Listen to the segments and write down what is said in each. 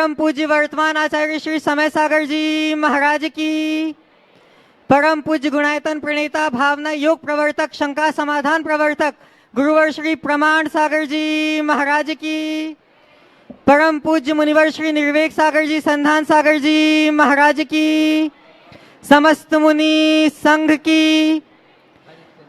परम पूज्य वर्तमान आचार्य श्री समय सागर जी महाराज की, परम पूज्य गुणायतन प्रणेता भावना योग प्रवर्तक शंका समाधान प्रवर्तक गुरुवर श्री प्रमाण सागर जी महाराज की, परम पूज्य मुनिवर श्री निर्वेक सागर जी संधान सागर जी महाराज की, समस्त मुनि संघ की।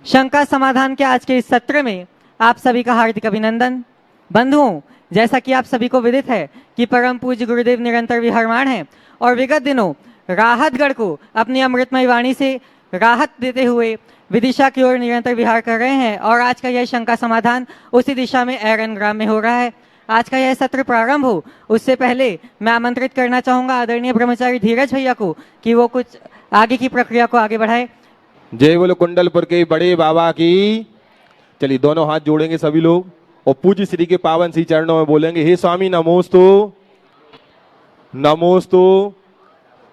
शंका समाधान के आज के इस सत्र में आप सभी का हार्दिक अभिनंदन। बंधुओं, जैसा कि आप सभी को विदित है कि परम पूज्य गुरुदेव निरंतर विहरमाण हैं और विगत दिनों राहतगढ़ को अपनी अमृतमय वाणी से राहत देते हुए विदिशा की ओर निरंतर विहार कर रहे हैं और आज का यह शंका समाधान उसी दिशा में एरन ग्राम में हो रहा है। आज का यह सत्र प्रारंभ हो उससे पहले मैं आमंत्रित करना चाहूंगा आदरणीय ब्रह्मचारी धीरज भैया को कि वो कुछ आगे की प्रक्रिया को आगे बढ़ाए। जय बोलो कुंडलपुर के बड़े बाबा की। चलिए दोनों हाथ जोड़ेंगे सभी लोग और पूज्य श्री के पावन सी चरणों में बोलेंगे, हे स्वामी नमोस्तु नमोस्तु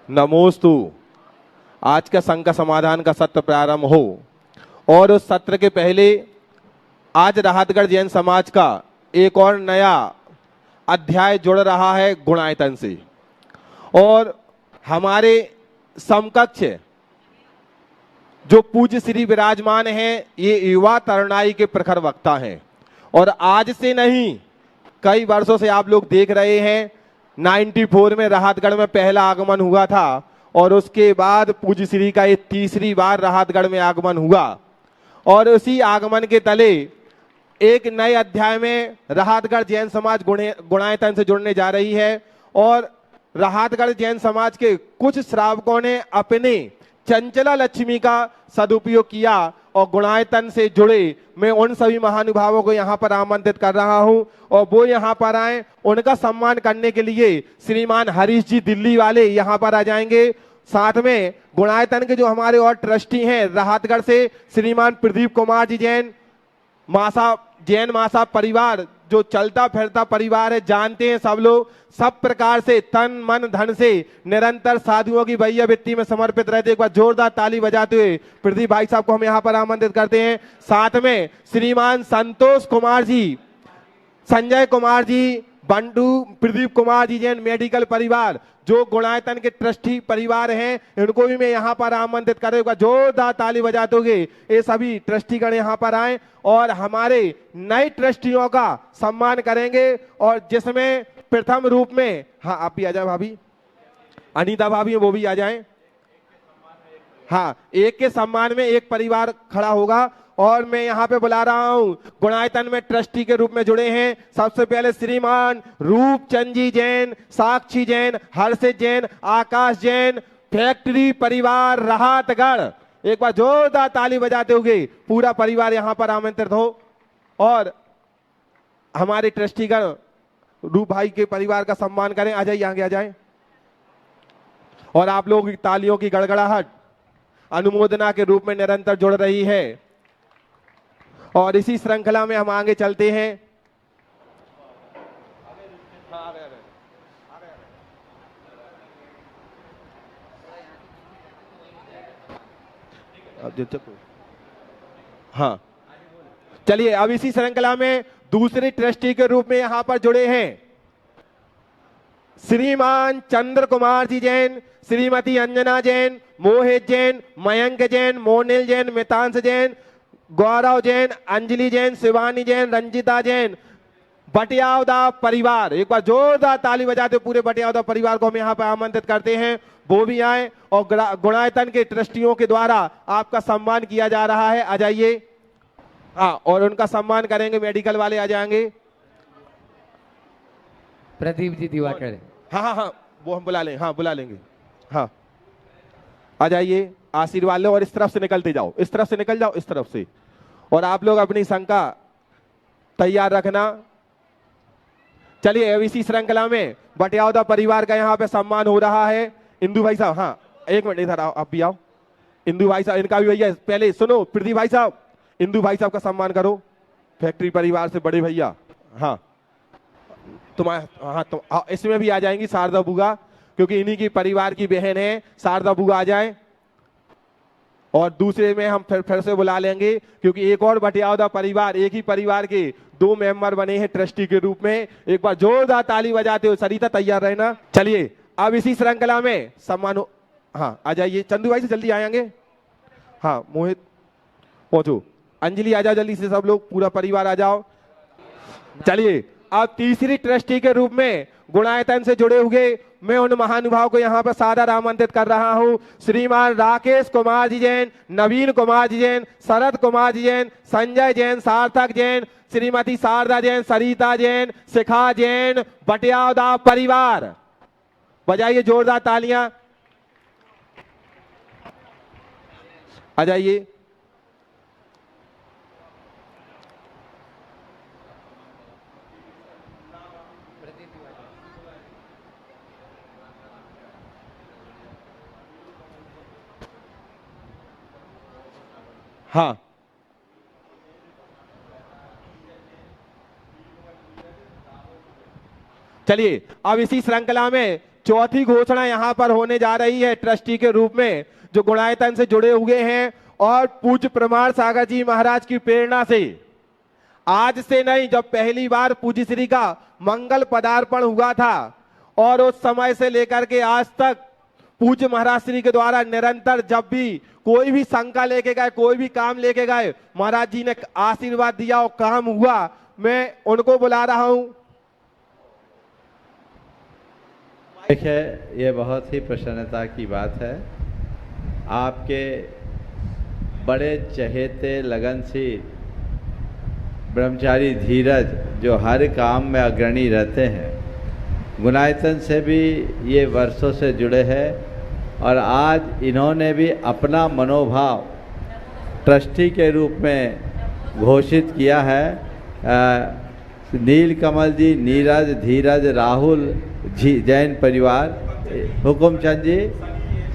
नमोस्तु। आज का शंका समाधान का सत्र प्रारंभ हो और उस सत्र के पहले आज राहतगढ़ जैन समाज का एक और नया अध्याय जुड़ रहा है गुणायतन से और हमारे समकक्ष जो पूज्य श्री विराजमान हैं ये युवा तरुणाई के प्रखर वक्ता हैं और आज से नहीं कई वर्षों से आप लोग देख रहे हैं 94 में राहतगढ़ में पहला आगमन हुआ था और उसके बाद पूज्य श्री का ये तीसरी बार राहतगढ़ में आगमन हुआ और उसी आगमन के तले एक नए अध्याय में राहतगढ़ जैन समाज गुणायतन से जुड़ने जा रही है और राहतगढ़ जैन समाज के कुछ श्रावकों ने अपने चंचला लक्ष्मी का सदुपयोग किया और गुणायतन से जुड़े मैं उन सभी महानुभावों को यहाँ पर आमंत्रित कर रहा हूँ और वो यहाँ पर आए। उनका सम्मान करने के लिए श्रीमान हरीश जी दिल्ली वाले यहाँ पर आ जाएंगे। साथ में गुणायतन के जो हमारे और ट्रस्टी हैं राहतगढ़ से श्रीमान प्रदीप कुमार जी जैन मासा परिवार जो चलता फिरता परिवार है, जानते हैं सब लोग, सब प्रकार से तन मन धन से निरंतर साधुओं की भैया वित्ती में समर्पित रहते। एक बार जोरदार ताली बजाते हुए प्रदीप भाई साहब को हम यहाँ पर आमंत्रित करते हैं। साथ में श्रीमान संतोष कुमार जी, संजय कुमार जी, बंडू प्रदीप कुमार जी जैन मेडिकल परिवार जो गुणायतन के ट्रस्टी परिवार हैं, इनको भी मैं यहाँ पर आमंत्रित करूंगा। जोरदार ताली बजाते हुए ये सभी ट्रस्टीगण यहाँ पर आए और हमारे नए ट्रस्टियों का सम्मान करेंगे और जिसमें प्रथम रूप में, हाँ आप भी आ जाए भाभी, अनीता भाभी वो भी आ जाएं। हाँ, एक के सम्मान में एक परिवार खड़ा होगा और मैं यहाँ पे बुला रहा हूँ गुणायतन में ट्रस्टी के रूप में जुड़े हैं सबसे पहले श्रीमान रूपचंद जी जैन, साक्षी जैन, हर्षित जैन, आकाश जैन, फैक्ट्री परिवार राहतगढ़। एक बार जोरदार ताली बजाते हुए पूरा परिवार यहाँ पर आमंत्रित हो और हमारे ट्रस्टीगण रूप भाई के परिवार का सम्मान करें। आ जाइए, आगे आ जाए और आप लोग तालियों की गड़गड़ाहट अनुमोदना के रूप में निरंतर जुड़ रही है और इसी श्रृंखला में हम आगे चलते हैं। हाँ चलिए, अब इसी श्रृंखला में दूसरे ट्रस्टी के रूप में यहां पर जुड़े हैं श्रीमान चंद्र कुमार जी जैन, श्रीमती अंजना जैन, मोहित जैन, मयंक जैन, मोनिल जैन, मितांश जैन, गौरव जैन, अंजलि जैन, शिवानी जैन, रंजिता जैन, बटियावदा परिवार। एक बार जोरदार ताली बजाते पूरे बटियावदा परिवार को हम यहाँ पर आमंत्रित करते हैं, वो भी आए और गुणायतन के ट्रस्टियों के द्वारा आपका सम्मान किया जा रहा है। आ जाइए। हाँ, और उनका सम्मान करेंगे मेडिकल वाले, आ जाएंगे। प्रदीप जी दिवाकर। हाँ हाँ हाँ, वो हम बुला लेंगे। हाँ बुला लेंगे। हाँ आ जाइए, आशीर्वाद लो और इस तरफ से निकलते जाओ, इस तरफ से निकल जाओ, इस तरफ से। और आप लोग अपनी शंका तैयार रखना। चलिए, अब इसी श्रृंखला में बटियावदा परिवार का यहाँ पे सम्मान हो रहा है। इंदू भाई साहब, हाँ एक मिनट इधर आओ, आप भी आओ। इंदू भाई साहब, इनका भी भैया पहले सुनो। प्रदीप भाई साहब, इंदू भाई साहब का सम्मान करो, फैक्ट्री परिवार से बड़े भैया। हाँ तुम्हारा, हाँ इसमें भी आ जाएंगी शारदा बुआ, क्योंकि इन्हीं की परिवार की बहन है। शारदा बुआ आ जाए। और दूसरे में हम फिर से बुला लेंगे, क्योंकि एक और बटियावदा परिवार, एक ही परिवार के 2 मेंबर बने हैं ट्रस्टी के रूप में। एक बार जोरदार ताली बजाते हो। सरिता तैयार रहना। चलिए अब इसी श्रृंखला में सम्मान, हाँ आ जाइए चंदू भाई से जल्दी आएंगे। हाँ मोहित पहुंचो, अंजलि आ जाओ जल्दी से, सब लोग पूरा परिवार आ जाओ। चलिए अब तीसरी ट्रस्टी के रूप में गुणायतन से जुड़े हुए मैं उन महानुभाव को यहाँ पर सादर आमंत्रित कर रहा हूँ। श्रीमान राकेश कुमार जी जैन, नवीन कुमार जी जैन, शरद कुमार जी जैन, संजय जैन, सार्थक जैन, श्रीमती शारदा जैन, सरिता जैन, शिखा जैन, बटियावदा परिवार। बजाइए जोरदार तालियां। आ जाइए। हाँ चलिए अब इसी श्रृंखला में चौथी घोषणा यहां पर होने जा रही है ट्रस्टी के रूप में, जो गुणायतन से जुड़े हुए हैं और पूज्य प्रमाण सागर जी महाराज की प्रेरणा से आज से नहीं, जब पहली बार पूज्य श्री का मंगल पदार्पण हुआ था और उस समय से लेकर के आज तक पूज्य महाराज श्री के द्वारा निरंतर जब भी कोई भी शंका लेके गए, कोई भी काम लेके गए, महाराज जी ने आशीर्वाद दिया और काम हुआ। मैं उनको बुला रहा हूं। देखिए ये बहुत ही प्रसन्नता की बात है। आपके बड़े चहेते लगनशील ब्रह्मचारी धीरज जो हर काम में अग्रणी रहते हैं, गुणायतन से भी ये वर्षों से जुड़े हैं और आज इन्होंने भी अपना मनोभाव ट्रस्टी के रूप में घोषित किया है। नीलकमल जी, नीरज, धीरज, राहुल जैन परिवार, हुकुमचंद जी,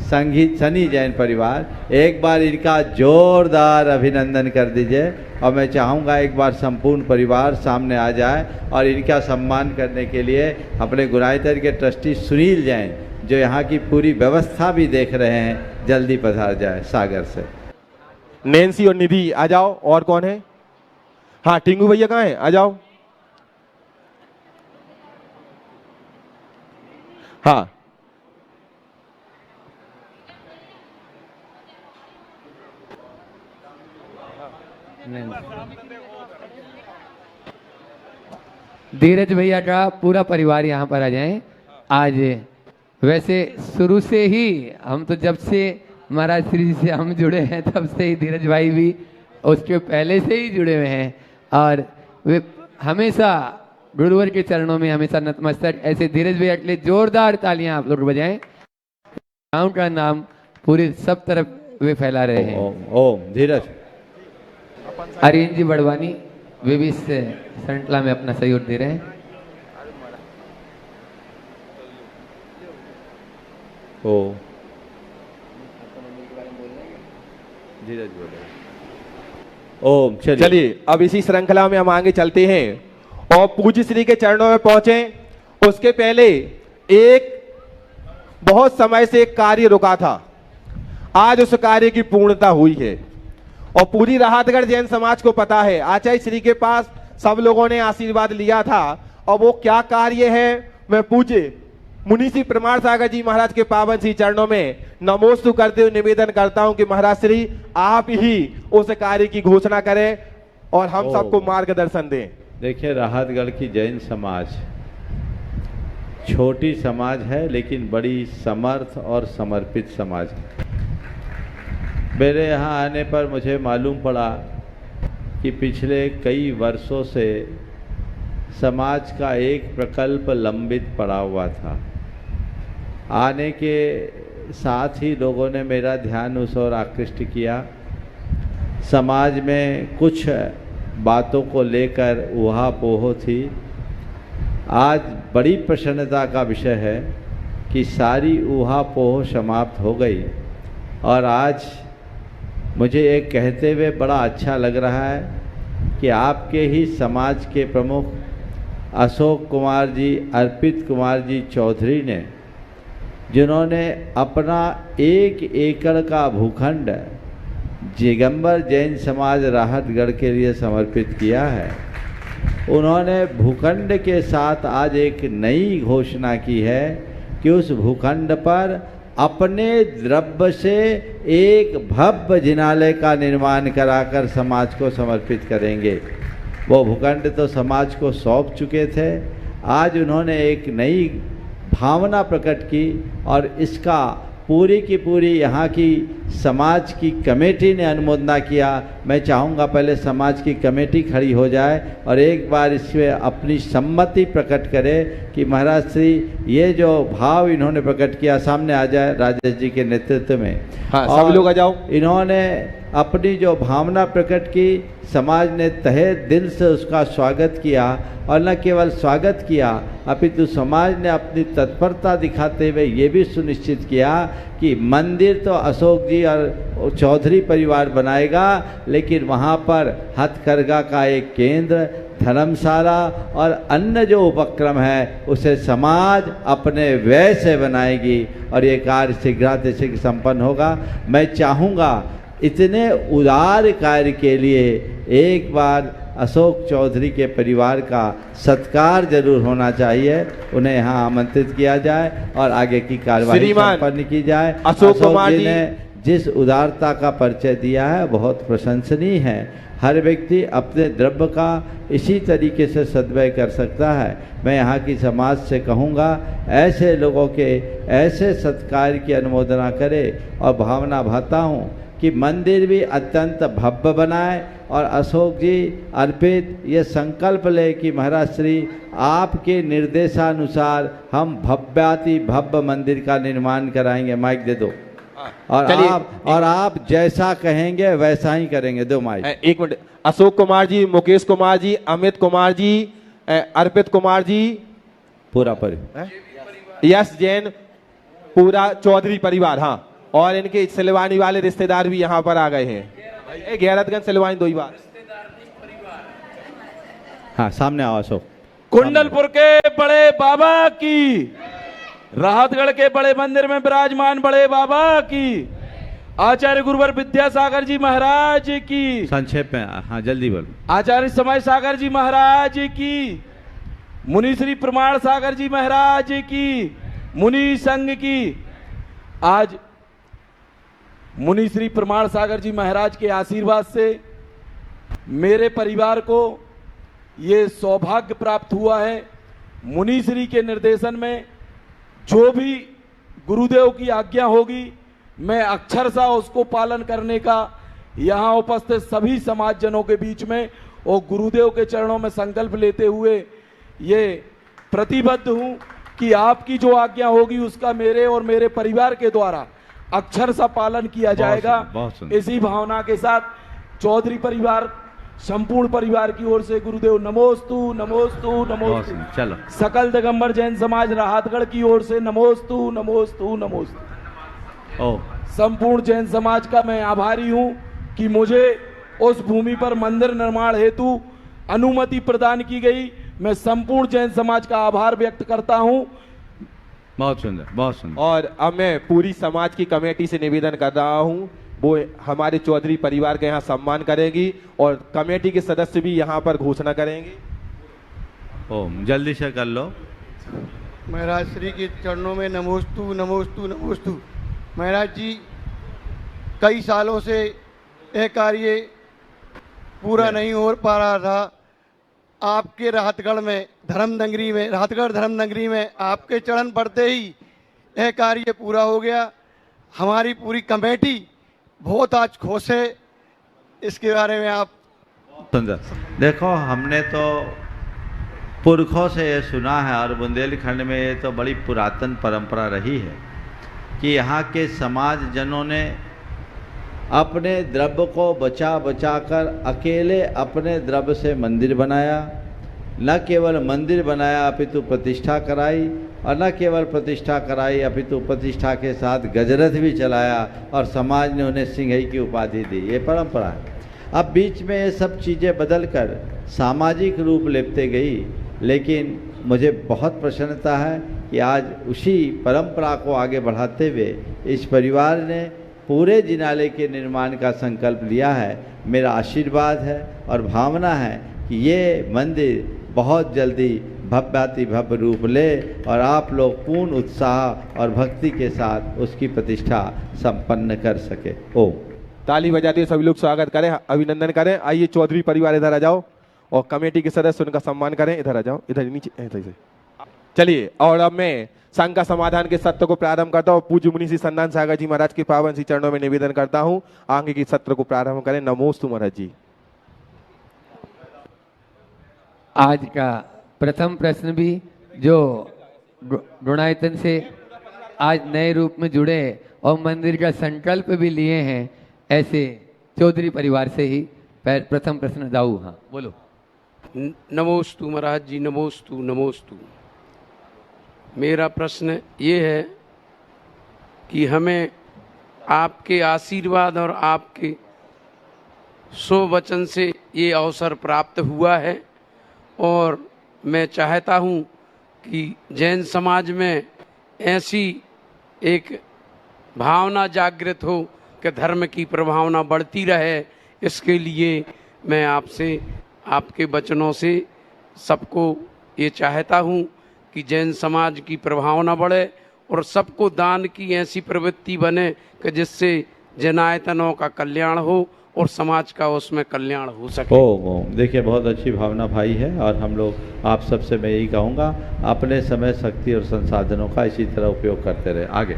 संगीत सनी जैन परिवार, एक बार इनका जोरदार अभिनंदन कर दीजिए। और मैं चाहूँगा एक बार संपूर्ण परिवार सामने आ जाए और इनका सम्मान करने के लिए अपने गुणायतन के ट्रस्टी सुनील जैन, जो यहाँ की पूरी व्यवस्था भी देख रहे हैं, जल्दी पधार जाए सागर से। नैन्सी और निधि आ जाओ। और कौन है? हाँ टिंगू भैया कहाँ हैं? आ जाओ। हाँ धीरज भैया का पूरा परिवार यहाँ पर आ जाए आज। वैसे शुरू से ही हम तो जब से महाराज श्री जी से हम जुड़े हैं तब से ही धीरज भाई भी उसके पहले से ही जुड़े हुए हैं और वे हमेशा गुरुवर के चरणों में हमेशा नतमस्तक। ऐसे धीरज भैया के लिए जोरदार तालियां आप लोग बजाएं। गाँव का नाम पूरी सब तरफ वे फैला रहे हैं। ओम धीरज। अरियन जी बड़वानी वे भी इस श्रृंखला में अपना सहयोग दे रहे हैं। ओ धीरज बोले। ओम चलिए अब इसी श्रृंखला में हम आगे चलते हैं और पूज्य श्री के चरणों में पहुंचे। उसके पहले एक बहुत समय से एक कार्य रुका था, आज उस कार्य की पूर्णता हुई है और पूरी राहतगढ़ जैन समाज को पता है। आचार्य श्री के पास सब लोगों ने आशीर्वाद लिया था और वो क्या कार्य है, मैं पूज्य मुनि श्री प्रमाण सागर जी महाराज के पावन श्री चरणों में नमोस्तु करते हुए निवेदन करता हूं कि महाराज श्री आप ही उस कार्य की घोषणा करें और हम सबको मार्गदर्शन दें। देखिए राहतगढ़ की जैन समाज छोटी समाज है लेकिन बड़ी समर्थ और समर्पित समाज है। मेरे यहाँ आने पर मुझे मालूम पड़ा कि पिछले कई वर्षों से समाज का एक प्रकल्प लंबित पड़ा हुआ था। आने के साथ ही लोगों ने मेरा ध्यान उस ओर आकृष्ट किया। समाज में कुछ बातों को लेकर ऊहापोह थी। आज बड़ी प्रसन्नता का विषय है कि सारी ऊहापोह समाप्त हो गई और आज मुझे एक कहते हुए बड़ा अच्छा लग रहा है कि आपके ही समाज के प्रमुख अशोक कुमार जी, अर्पित कुमार जी चौधरी ने, जिन्होंने अपना 1 एकड़ का भूखंड दिगंबर जैन समाज राहतगढ़ के लिए समर्पित किया है। उन्होंने भूखंड के साथ आज एक नई घोषणा की है कि उस भूखंड पर अपने द्रव्य से एक भव्य जिनालय का निर्माण कराकर समाज को समर्पित करेंगे। वो भूखंड तो समाज को सौंप चुके थे, आज उन्होंने एक नई भावना प्रकट की और इसका पूरी की पूरी यहाँ की समाज की कमेटी ने अनुमोदना किया। मैं चाहूँगा पहले समाज की कमेटी खड़ी हो जाए और एक बार इसमें अपनी सम्मति प्रकट करे कि महाराज श्री ये जो भाव इन्होंने प्रकट किया सामने आ जाए राजेश जी के नेतृत्व में। हाँ, सब लोग आ जाओ। इन्होंने अपनी जो भावना प्रकट की, समाज ने तहे दिल से उसका स्वागत किया और न केवल स्वागत किया अपितु समाज ने अपनी तत्परता दिखाते हुए ये भी सुनिश्चित किया कि मंदिर तो अशोक जी और चौधरी परिवार बनाएगा, लेकिन वहाँ पर हथकरघा का एक केंद्र, धर्मशाला और अन्य जो उपक्रम है उसे समाज अपने व्यय से बनाएगी और ये कार्य शीघ्रातिशीघ्र संपन्न होगा। मैं चाहूँगा इतने उदार कार्य के लिए एक बार अशोक चौधरी के परिवार का सत्कार जरूर होना चाहिए, उन्हें यहाँ आमंत्रित किया जाए और आगे की कार्यवाही संपन्न की जाए। अशोक कुमार जी ने जिस उदारता का परिचय दिया है बहुत प्रशंसनीय है। हर व्यक्ति अपने द्रव्य का इसी तरीके से सद्व्यय कर सकता है। मैं यहाँ की समाज से कहूँगा ऐसे लोगों के ऐसे सत्कार की अनुमोदना करे और भावना भाता हूँ कि मंदिर भी अत्यंत भव्य बनाए और अशोक जी अर्पित ये संकल्प ले कि महाराज श्री आपके निर्देशानुसार हम भव्याति भव्य मंदिर का निर्माण कराएंगे। माइक दे दो और आप जैसा कहेंगे वैसा ही करेंगे। दो माइक। एक मिनट। अशोक कुमार जी, मुकेश कुमार जी, अमित कुमार जी, अर्पित कुमार जी, पूरा परिवार, यश जैन, पूरा चौधरी परिवार। हाँ, और इनके सिलवानी वाले रिश्तेदार भी यहाँ पर आ गए हैं। गैरतगंज सिलवानी दो ही बार। हाँ, सामने आओ अशोक। कुंडलपुर के बड़े बाबा की, राहतगढ़ के बड़े मंदिर में विराजमान बड़े बाबा की, आचार्य गुरुवर विद्यासागर जी महाराज की, संक्षेप में हाँ जल्दी बोल। आचार्य समय सागर जी महाराज की, मुनिश्री प्रमाण सागर जी महाराज की, मुनि संघ की। आज मुनिश्री प्रमाण सागर जी महाराज के आशीर्वाद से मेरे परिवार को ये सौभाग्य प्राप्त हुआ है। मुनिश्री के निर्देशन में जो भी गुरुदेव की आज्ञा होगी मैं अक्षरशः उसको पालन करने का यहाँ उपस्थित सभी समाजजनों के बीच में और गुरुदेव के चरणों में संकल्प लेते हुए ये प्रतिबद्ध हूँ कि आपकी जो आज्ञा होगी उसका मेरे और मेरे परिवार के द्वारा अक्षरशः पालन किया जाएगा। इसी भावना के साथ चौधरी परिवार, संपूर्ण परिवार की ओर से गुरुदेव नमोस्तु नमोस्तु नमोस्तु। चलो। सकल दिगंबर जैन समाज राहतगढ़ की ओर से नमोस्तु नमोस्तु नमोस्तु। संपूर्ण जैन समाज का मैं आभारी हूं कि मुझे उस भूमि पर मंदिर निर्माण हेतु अनुमति प्रदान की गई। मैं संपूर्ण जैन समाज का आभार व्यक्त करता हूं। बहुत सुंदर, बहुत सुंदर। और अब मैं पूरी समाज की कमेटी से निवेदन कर रहा हूं, वो हमारे चौधरी परिवार का यहाँ सम्मान करेगी और कमेटी के सदस्य भी यहाँ पर घोषणा करेंगे। जल्दी से कर लो। महाराज श्री के चरणों में नमोस्तु नमोस्तु नमोस्तु। महाराज जी, कई सालों से यह कार्य पूरा नहीं हो पा रहा था। आपके राहतगढ़ में धर्मनगरी में, राहतगढ़ धर्मनगरी में आपके चरण पड़ते ही यह कार्य पूरा हो गया। हमारी पूरी कमेटी बहुत आज खुश है। इसके बारे में आप सुंदर। देखो, हमने तो पुरखों से ये सुना है और बुंदेलखंड में ये तो बड़ी पुरातन परंपरा रही है कि यहाँ के समाज जनों ने अपने द्रव्य को बचा बचा कर अकेले अपने द्रव्य से मंदिर बनाया। न केवल मंदिर बनाया अपितु प्रतिष्ठा कराई, और न केवल प्रतिष्ठा कराई अपितु प्रतिष्ठा के साथ गजरथ भी चलाया और समाज ने उन्हें सिंहई की उपाधि दी। ये परंपरा है। अब बीच में ये सब चीज़ें बदलकर सामाजिक रूप लेते गई, लेकिन मुझे बहुत प्रसन्नता है कि आज उसी परंपरा को आगे बढ़ाते हुए इस परिवार ने पूरे जिनालय के निर्माण का संकल्प लिया है। मेरा आशीर्वाद है और भावना है कि ये मंदिर बहुत जल्दी भव्याति भव्य रूप ले और आप लोग पूर्ण उत्साह और भक्ति के साथ उसकी प्रतिष्ठा संपन्न कर सके। ओम। ताली बजाते हुए सभी लोग स्वागत करें, अभिनंदन करें। आइए चौधरी परिवार इधर आ जाओ और कमेटी के सदस्य उनका सम्मान करें। इधर आ जाओ, इधर नीचे, इधर से। चलिए, और अब मैं संघ का समाधान के सत्र को प्रारंभ करता हूँ। पूज्य मुनि श्री संदान सागर जी महाराज के पावन श्री चरणों में निवेदन करता हूँ, आगे के सत्र को प्रारंभ करें। नमोस्तु महाराज जी। आज का प्रथम प्रश्न भी जो गुणायतन से आज नए रूप में जुड़े और मंदिर का संकल्प भी लिए हैं, ऐसे चौधरी परिवार से ही प्रथम प्रश्न दाऊ। हाँ बोलो। नमोस्तु महाराज जी, नमोस्तु नमोस्तु। मेरा प्रश्न ये है कि हमें आपके आशीर्वाद और आपके सुवचन से ये अवसर प्राप्त हुआ है और मैं चाहता हूँ कि जैन समाज में ऐसी एक भावना जागृत हो कि धर्म की प्रभावना बढ़ती रहे। इसके लिए मैं आपसे, आपके वचनों से सबको ये चाहता हूँ कि जैन समाज की प्रभावना बढ़े और सबको दान की ऐसी प्रवृत्ति बने कि जिससे जैनायतनों का कल्याण हो और समाज का उसमें कल्याण हो सके। ओम। देखिए, बहुत अच्छी भावना भाई है और हम लोग आप सबसे मैं यही कहूँगा, अपने समय, शक्ति और संसाधनों का इसी तरह उपयोग करते रहे। आगे।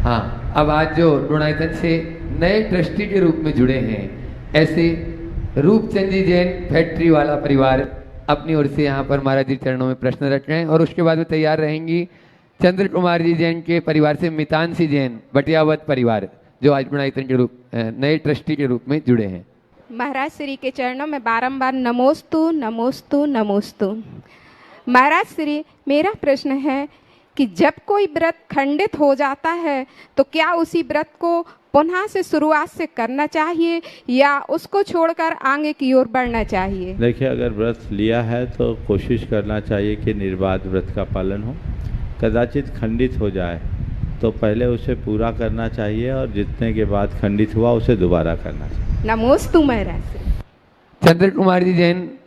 हाँ, अब आज जो गुणायतन से नए ट्रस्टी के रूप में जुड़े हैं, ऐसे रूपचंद जी जैन फैक्ट्री वाला परिवार अपनी ओर से यहाँ पर महाराज जी चरणों में प्रश्न रख रहे हैं और उसके बाद में तैयार रहेंगी चंद्र कुमार जी जैन के परिवार से मितांशी जैन बटियावत परिवार, जो आज गुणायतन के रूप नए ट्रस्टी के रूप में जुड़े हैं। महाराज श्री के चरणों में बारंबार नमोस्तु नमोस्तु नमोस्तु। महाराज श्री, मेरा प्रश्न है कि जब कोई व्रत खंडित हो जाता है तो क्या उसी व्रत को पुनः से शुरुआत से करना चाहिए या उसको छोड़कर आगे की ओर बढ़ना चाहिए? देखिए, अगर व्रत लिया है तो कोशिश करना चाहिए कि निर्बाध व्रत का पालन हो। कदाचित खंडित हो जाए तो पहले उसे पूरा करना चाहिए और जितने के बाद खंडित हुआ उसे दोबारा करना चाहिए। नमोस्तु महाराज। चंद्र कुमार जी जैन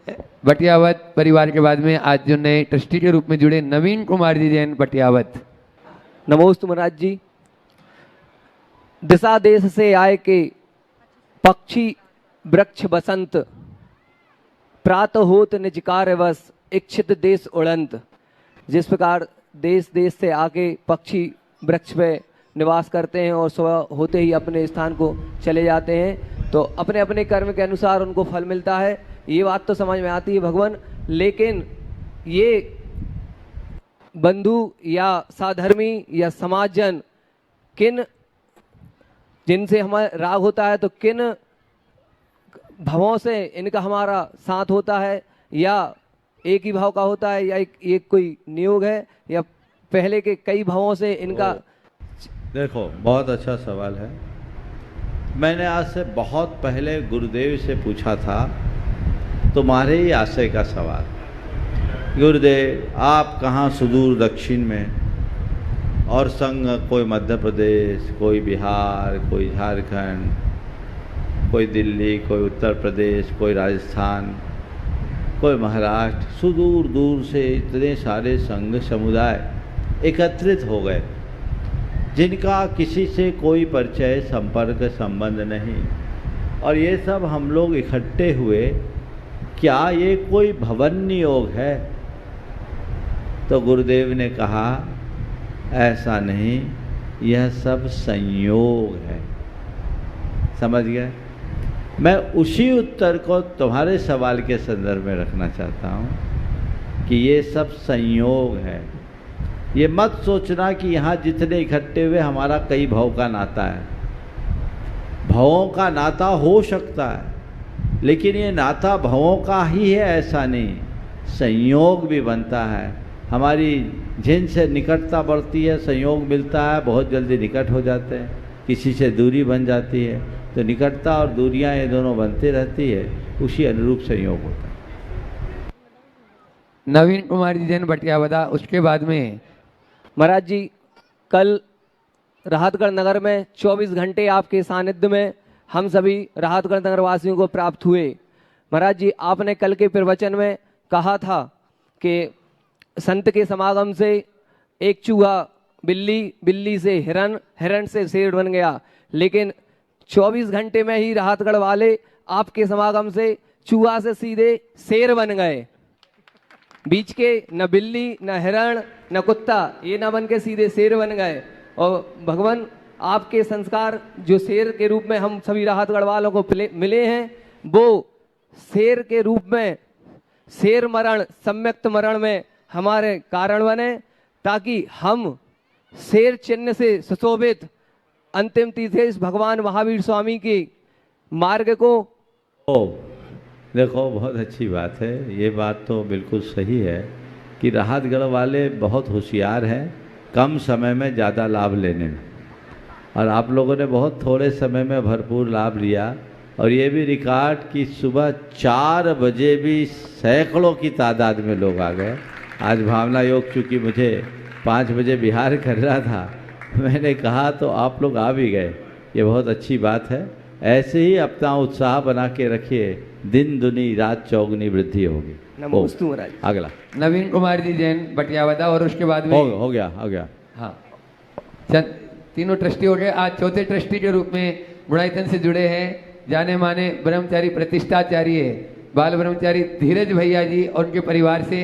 बटियावत परिवार के बाद में आज जो नए ट्रस्टी के रूप में जुड़े नवीन कुमार जी जैन बटियावत। नमोस्तु महाराज जी। दिशा देश से आए के पक्षी वृक्ष बसंत, प्रातः होत निज कार्यवश इच्छित देश उड़ंत। जिस प्रकार देश देश से आके पक्षी वृक्ष पे निवास करते हैं और सुबह होते ही अपने स्थान को चले जाते हैं, तो अपने अपने कर्म के अनुसार उनको फल मिलता है। ये बात तो समझ में आती है भगवान, लेकिन ये बंधु या साधर्मी या समाजजन किन जिनसे हमारा राग होता है तो किन भावों से इनका हमारा साथ होता है, या एक ही भाव का होता है, या एक कोई नियोग है, या पहले के कई भावों से इनका? देखो, बहुत अच्छा सवाल है। मैंने आज से बहुत पहले गुरुदेव से पूछा था तुम्हारे ही आशय का सवाल। गुरुदेव, आप कहाँ सुदूर दक्षिण में और संघ कोई मध्य प्रदेश, कोई बिहार, कोई झारखंड, कोई दिल्ली, कोई उत्तर प्रदेश, कोई राजस्थान, कोई महाराष्ट्र, सुदूर दूर से इतने सारे संघ समुदाय एकत्रित हो गए जिनका किसी से कोई परिचय, संपर्क, संबंध नहीं, और ये सब हम लोग इकट्ठे हुए। क्या ये कोई भवन योग है? तो गुरुदेव ने कहा ऐसा नहीं, यह सब संयोग है। समझ गए? मैं उसी उत्तर को तुम्हारे सवाल के संदर्भ में रखना चाहता हूँ कि ये सब संयोग है। ये मत सोचना कि यहाँ जितने इकट्ठे हुए हमारा कई भाव का नाता है। भावों का नाता हो सकता है, लेकिन ये नाता भावों का ही है ऐसा नहीं, संयोग भी बनता है। हमारी जिनसे निकटता बढ़ती है, संयोग मिलता है, बहुत जल्दी निकट हो जाते हैं। किसी से दूरी बन जाती है तो निकटता और दूरियां ये दोनों बनती रहती है, उसी अनुरूप संयोग होता है। नवीन कुमार जी जैन बटियावदा, उसके बाद में महाराज जी, कल राहतगढ़ नगर में 24 घंटे आपके सानिध्य में हम सभी राहतगढ़ नगर वासियों को प्राप्त हुए। महाराज जी, आपने कल के प्रवचन में कहा था कि संत के समागम से एक चूहा बिल्ली, बिल्ली से हिरन, हिरन से शेर बन गया, लेकिन 24 घंटे में ही राहतगढ़ वाले आपके समागम से चूहा से सीधे शेर बन गए। बीच के न बिल्ली, न हिरण, न कुत्ता, ये न बन के सीधे शेर बन गए। और भगवान आपके संस्कार जो शेर के रूप में हम सभी राहतगढ़ वालों को मिले हैं, वो शेर के रूप में शेर मरण, सम्यक्त मरण में हमारे कारण बने, ताकि हम शेर चिन्ह से सुशोभित अंतिम तीर्थेश भगवान महावीर स्वामी के मार्ग को। देखो, बहुत अच्छी बात है, ये बात तो बिल्कुल सही है कि राहतगढ़ वाले बहुत होशियार हैं कम समय में ज़्यादा लाभ लेने में, और आप लोगों ने बहुत थोड़े समय में भरपूर लाभ लिया। और ये भी रिकॉर्ड कि सुबह 4 बजे भी सैकड़ों की तादाद में लोग आ गए। आज भावना योग चूँकि मुझे 5 बजे बिहार कर रहा था, मैंने कहा तो आप लोग आ भी गए, ये बहुत अच्छी बात है। ऐसे ही अपना उत्साह बना के रखिए, दिन दुनी रात चौगुनी वृद्धि होगी। नमोस्तु महाराज। अगला नवीन कुमार जी जैन बटियावदा, और उसके बाद में हो गया। हाँ, तीनों ट्रस्टी हो गए। आज चौथे ट्रस्टी के रूप में गुणायतन से जुड़े हैं जाने माने ब्रह्मचारी प्रतिष्ठाचार्य बाल ब्रह्मचारी धीरज भैया जी और उनके परिवार से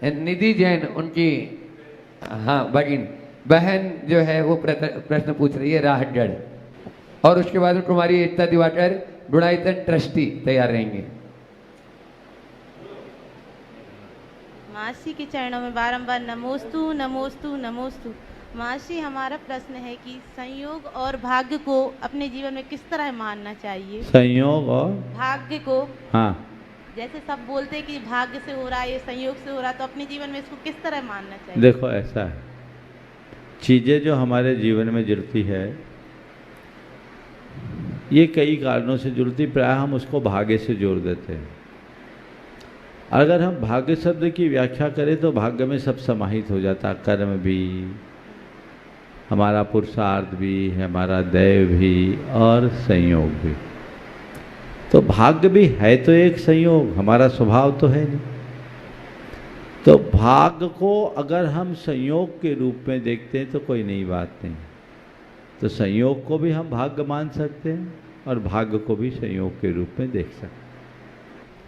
निधि जैन, उनकी भगिन बहन जो है वो प्रश्न पूछ रही है राहतगढ़, और उसके बाद में कुमारी एकता दिवाकर गुणायतन ट्रस्टी तैयार रहेंगे। मासी के चरणों में बारंबार नमोस्तु नमोस्तु नमोस्तु। मासी, हमारा प्रश्न है कि संयोग और भाग्य को अपने जीवन में किस तरह मानना चाहिए? संयोग और भाग्य को, हाँ, जैसे सब बोलते हैं कि भाग्य से हो रहा है, ये संयोग से हो रहा है, तो अपने जीवन में इसको किस तरह मानना चाहिए? देखो, ऐसा है, चीज़ें जो हमारे जीवन में जुड़ती है ये कई कारणों से जुड़ती, प्राय हम उसको भाग्य से जोड़ देते हैं। अगर हम भाग्य शब्द की व्याख्या करें तो भाग्य में सब समाहित हो जाता, कर्म भी, हमारा पुरुषार्थ भी, हमारा दैव भी और संयोग भी। तो भाग्य भी है तो एक संयोग, हमारा स्वभाव तो है नहीं। तो भाग्य को अगर हम संयोग के रूप में देखते हैं तो कोई नई बात नहीं। तो संयोग को भी हम भाग्य मान सकते हैं और भाग्य को भी संयोग के रूप में देख सकते हैं।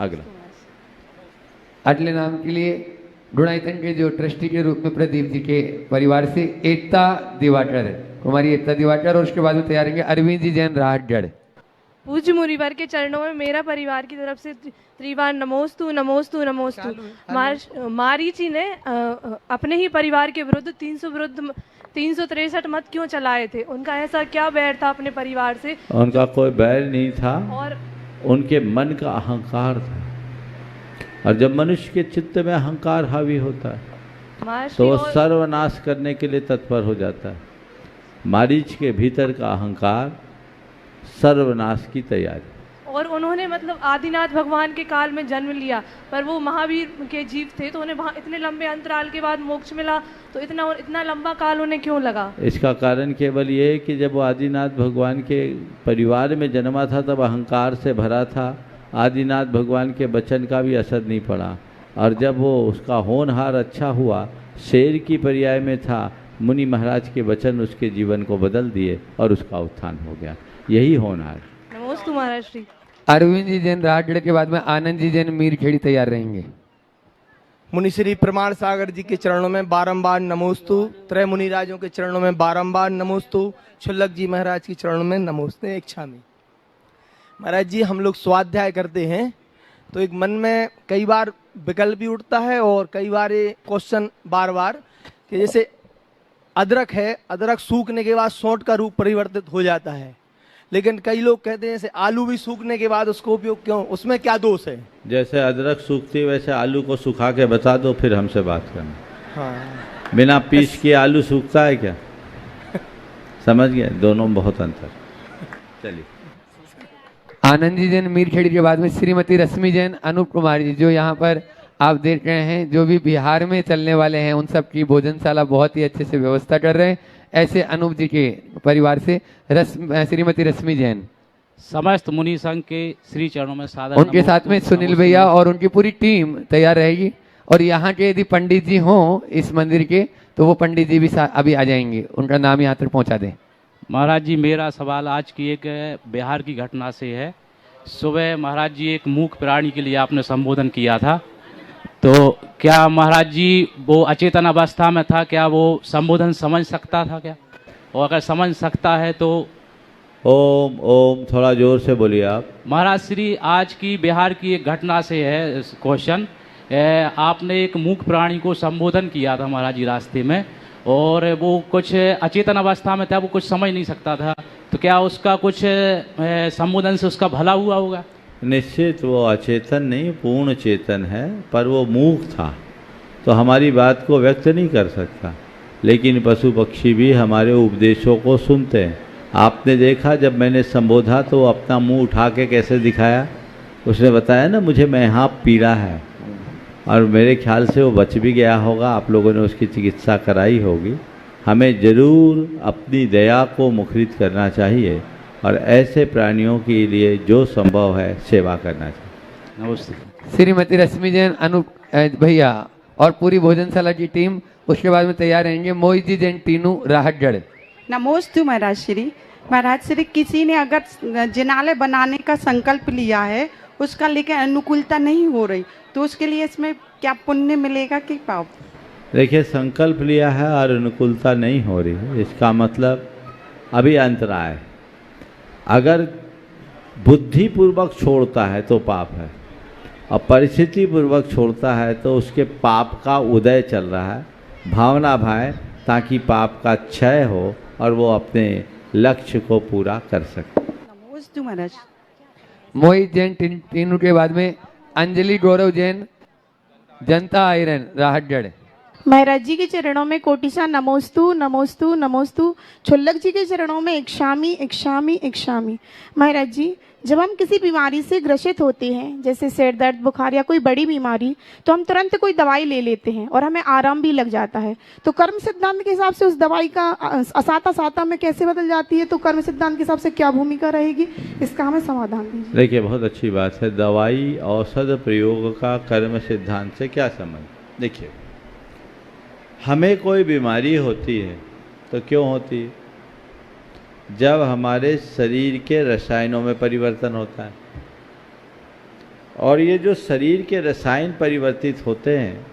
अगला अगले नाम के लिए गुणायतन के जो ट्रस्टी के रूप में प्रदीप जी के परिवार से एकता दिवाकर, कुमारी एकता दिवाकर, और उसके बाद में तैयार रहेंगे अरविंद जी जैन राहतगढ़। पूज्य मुनिवर के चरणों में मेरा परिवार की तरफ से त्रिवार नमोस्तु नमोस्तु नमोस्तु। मारी जी ने अपने ही परिवार के विरुद्ध 363 मत क्यों चलाए थे? उनका ऐसा क्या बैर था अपने परिवार से? उनका कोई बैर नहीं था, और उनके मन का अहंकार था, और जब मनुष्य के चित्त में अहंकार हावी होता है तो वो सर्वनाश करने के लिए तत्पर हो जाता है। मारीच के भीतर का अहंकार सर्वनाश की तैयारी। और उन्होंने मतलब आदिनाथ भगवान के काल में जन्म लिया, पर वो महावीर के जीव थे, तो उन्हें वहाँ इतने लंबे अंतराल के बाद मोक्ष मिला, तो इतना लंबा काल उन्हें क्यों लगा? इसका कारण केवल ये है कि जब वो आदिनाथ भगवान के परिवार में जन्मा था तब अहंकार से भरा था, आदिनाथ भगवान के वचन का भी असर नहीं पड़ा, और जब वो उसका होनहार अच्छा हुआ, शेर की पर्याय में था, मुनि महाराज के वचन उसके जीवन को बदल दिए और उसका उत्थान हो गया। यही होनहार। नमोस्तु महाराज श्री। अरविंद जी जैन राहतगढ़ के बाद में आनंद जी जैन मीरखेड़ी तैयार रहेंगे। मुनिश्री प्रमाण सागर जी के चरणों में बारंबार नमोस्तु, त्रय मुनिराजों के चरणों में बारंबार नमोस्तु, छुल्लक जी महाराज के चरणों में नमोस्ते एक छामी। महाराज जी, हम लोग स्वाध्याय करते हैं तो एक मन में कई बार विकल्प भी उठता है और कई बार ये क्वेश्चन बार बार कि जैसे अदरक है, अदरक सूखने के बाद सोंठ का रूप परिवर्तित हो जाता है, लेकिन कई लोग कहते हैं जैसे आलू भी सूखने के बाद उसको उपयोग क्यों, उसमें क्या दोष है? जैसे अदरक सूखती वैसे आलू को सुखा के बता दो, फिर हमसे बात करना। हाँ, बिना पीस के आलू सूखता है क्या? समझ गए, दोनों में बहुत अंतर। चलिए, आनंद जी जैन मीरखेड़ी के बाद में श्रीमती रश्मि जैन, अनूप कुमार जी जो यहाँ पर आप देख रहे हैं जो भी बिहार में चलने वाले हैं उन सब की भोजनशाला बहुत ही अच्छे से व्यवस्था कर रहे हैं। ऐसे अनूप जी के परिवार से श्रीमती रश्मि जैन, समस्त मुनि संघ के श्री चरणों में सादर उनके साथ में सुनील भैया और उनकी पूरी टीम तैयार रहेगी। और यहाँ के यदि पंडित जी हों इस मंदिर के तो वो पंडित जी भी अभी आ जाएंगे, उनका नाम यहाँ तक पहुँचा दें। महाराज जी, मेरा सवाल आज की एक बिहार की घटना से है। सुबह महाराज जी एक मूक प्राणी के लिए आपने संबोधन किया था, तो क्या महाराज जी वो अचेतन अवस्था में था, क्या वो संबोधन समझ सकता था क्या? और अगर समझ सकता है तो ओम ओम थोड़ा जोर से बोलिए आप। महाराज श्री, आज की बिहार की एक घटना से है क्वेश्चन। आपने एक मूक प्राणी को संबोधन किया था महाराज जी रास्ते में, और वो कुछ अचेतन अवस्था में था, वो कुछ समझ नहीं सकता था, तो क्या उसका कुछ संबोधन से उसका भला हुआ होगा? निश्चित वो अचेतन नहीं, पूर्ण चेतन है, पर वो मूक था तो हमारी बात को व्यक्त नहीं कर सकता। लेकिन पशु पक्षी भी हमारे उपदेशों को सुनते हैं। आपने देखा जब मैंने संबोधा तो वो अपना मुंह उठा के कैसे दिखाया, उसने बताया ना मुझे मैं यहाँ पीड़ा है, और मेरे ख्याल से वो बच भी गया होगा। आप लोगों ने उसकी चिकित्सा कराई होगी। हमें जरूर अपनी दया को मुखरित करना चाहिए और ऐसे प्राणियों के लिए जो संभव है सेवा करना चाहिए। नमस्ते। श्रीमती रश्मि जैन, अनूप भैया और पूरी भोजनशाला की टीम उसके बाद में तैयार रहेंगे। मोहित जी जैन, टीनू, राहतगढ़। नमोस्तु महाराज श्री। महाराज श्री, किसी ने अगर जिनालय बनाने का संकल्प लिया है, उसका लेकिन अनुकूलता नहीं हो रही, तो उसके लिए इसमें क्या पुण्य मिलेगा कि पाप? देखिए, संकल्प लिया है और अनुकूलता नहीं हो रही, इसका मतलब अभी अंतराय। अगर बुद्धिपूर्वक छोड़ता है तो पाप है, और परिस्थिति पूर्वक छोड़ता है तो उसके पाप का उदय चल रहा है। भावना भाए ताकि पाप का क्षय हो और वो अपने लक्ष्य को पूरा कर सके। नमोस्तु महाराज। मोहित जैन, टीनू के बाद में अंजलि गौरव जैन, जनता आयरन, राहतगढ़। महाराज जी के चरणों में कोटिशा नमोस्तु नमोस्तु नमोस्तु। छुल्लक जी के चरणों में इक्षामी इक्षामी इक्षामी। महाराज जी, जब हम किसी बीमारी से ग्रसित होते हैं, जैसे सिर दर्द, बुखार या कोई बड़ी बीमारी, तो हम तुरंत कोई दवाई ले लेते हैं और हमें आराम भी लग जाता है। तो कर्म सिद्धांत के हिसाब से उस दवाई का असाता साता में कैसे बदल जाती है, तो कर्म सिद्धांत के हिसाब से क्या भूमिका रहेगी, इसका हमें समाधान दीजिए। देखिए, बहुत अच्छी बात है। दवाई औषध प्रयोग का कर्म सिद्धांत से क्या संबंध? देखिए, हमें कोई बीमारी होती है तो क्यों होती है? जब हमारे शरीर के रसायनों में परिवर्तन होता है, और ये जो शरीर के रसायन परिवर्तित होते हैं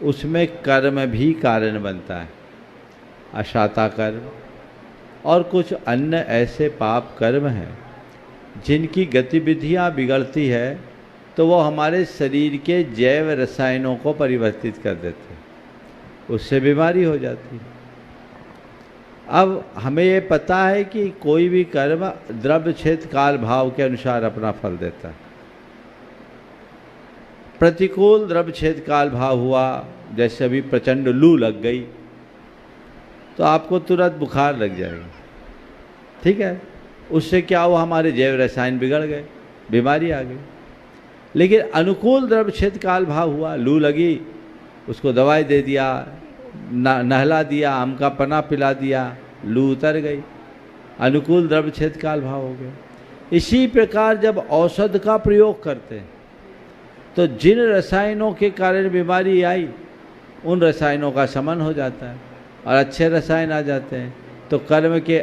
उसमें कर्म भी कारण बनता है। अशाता कर्म और कुछ अन्य ऐसे पाप कर्म हैं जिनकी गतिविधियां बिगड़ती है तो वो हमारे शरीर के जैव रसायनों को परिवर्तित कर देते हैं, उससे बीमारी हो जाती है। अब हमें ये पता है कि कोई भी कर्म द्रव्य क्षेत्र काल भाव के अनुसार अपना फल देता है। प्रतिकूल द्रव्य क्षेत्र काल भाव हुआ, जैसे अभी प्रचंड लू लग गई तो आपको तुरंत बुखार लग जाएगा, ठीक है। उससे क्या हुआ, हमारे जैव रसायन बिगड़ गए, बीमारी आ गई। लेकिन अनुकूल द्रव्य क्षेत्र काल भाव हुआ, लू लगी, उसको दवाई दे दिया, नहला दिया, आम का पन्ना पिला दिया, लू उतर गई, अनुकूल द्रव्य क्षेत्र काल भाव हो गया। इसी प्रकार जब औषध का प्रयोग करते हैं तो जिन रसायनों के कारण बीमारी आई उन रसायनों का शमन हो जाता है और अच्छे रसायन आ जाते हैं। तो कर्म के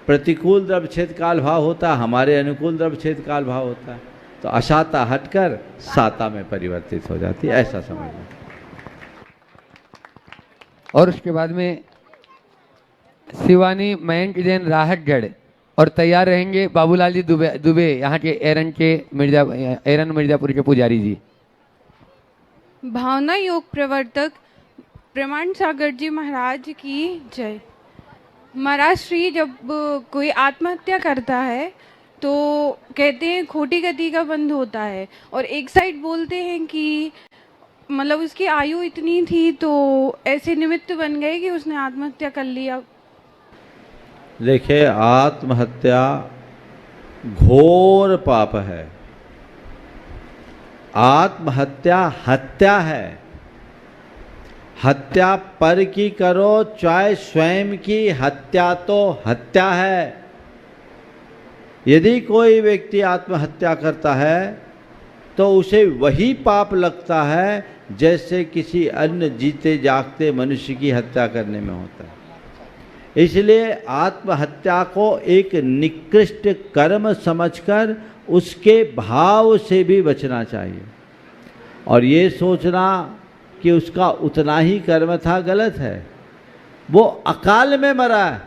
प्रतिकूल द्रव्य क्षेत्र काल भाव होता है, हमारे अनुकूल द्रव्य क्षेत्र काल भाव होता है, तो अशाता हटकर साता में परिवर्तित हो जाती है, ऐसा समझना। और उसके बाद में शिवानी मयंक जैन, राहतगढ़। और तैयार रहेंगे बाबूलाल जी दुबे यहाँ के एरन मिर्जापुर के पुजारी जी। भावना योग प्रवर्तक प्रमाण सागर जी महाराज की जय। महाराज श्री, जब कोई आत्महत्या करता है तो कहते हैं खोटी गति का बंध होता है, और एक साइड बोलते हैं कि मतलब उसकी आयु इतनी थी तो ऐसे निमित्त बन गए कि उसने आत्महत्या कर लिया। देखिए, आत्महत्या घोर पाप है। आत्महत्या हत्या है। हत्या पर की करो चाहे स्वयं की, हत्या तो हत्या है। यदि कोई व्यक्ति आत्महत्या करता है तो उसे वही पाप लगता है जैसे किसी अन्य जीते जागते मनुष्य की हत्या करने में होता है। इसलिए आत्महत्या को एक निकृष्ट कर्म समझकर उसके भाव से भी बचना चाहिए। और ये सोचना कि उसका उतना ही कर्म था, गलत है। वो अकाल में मरा है,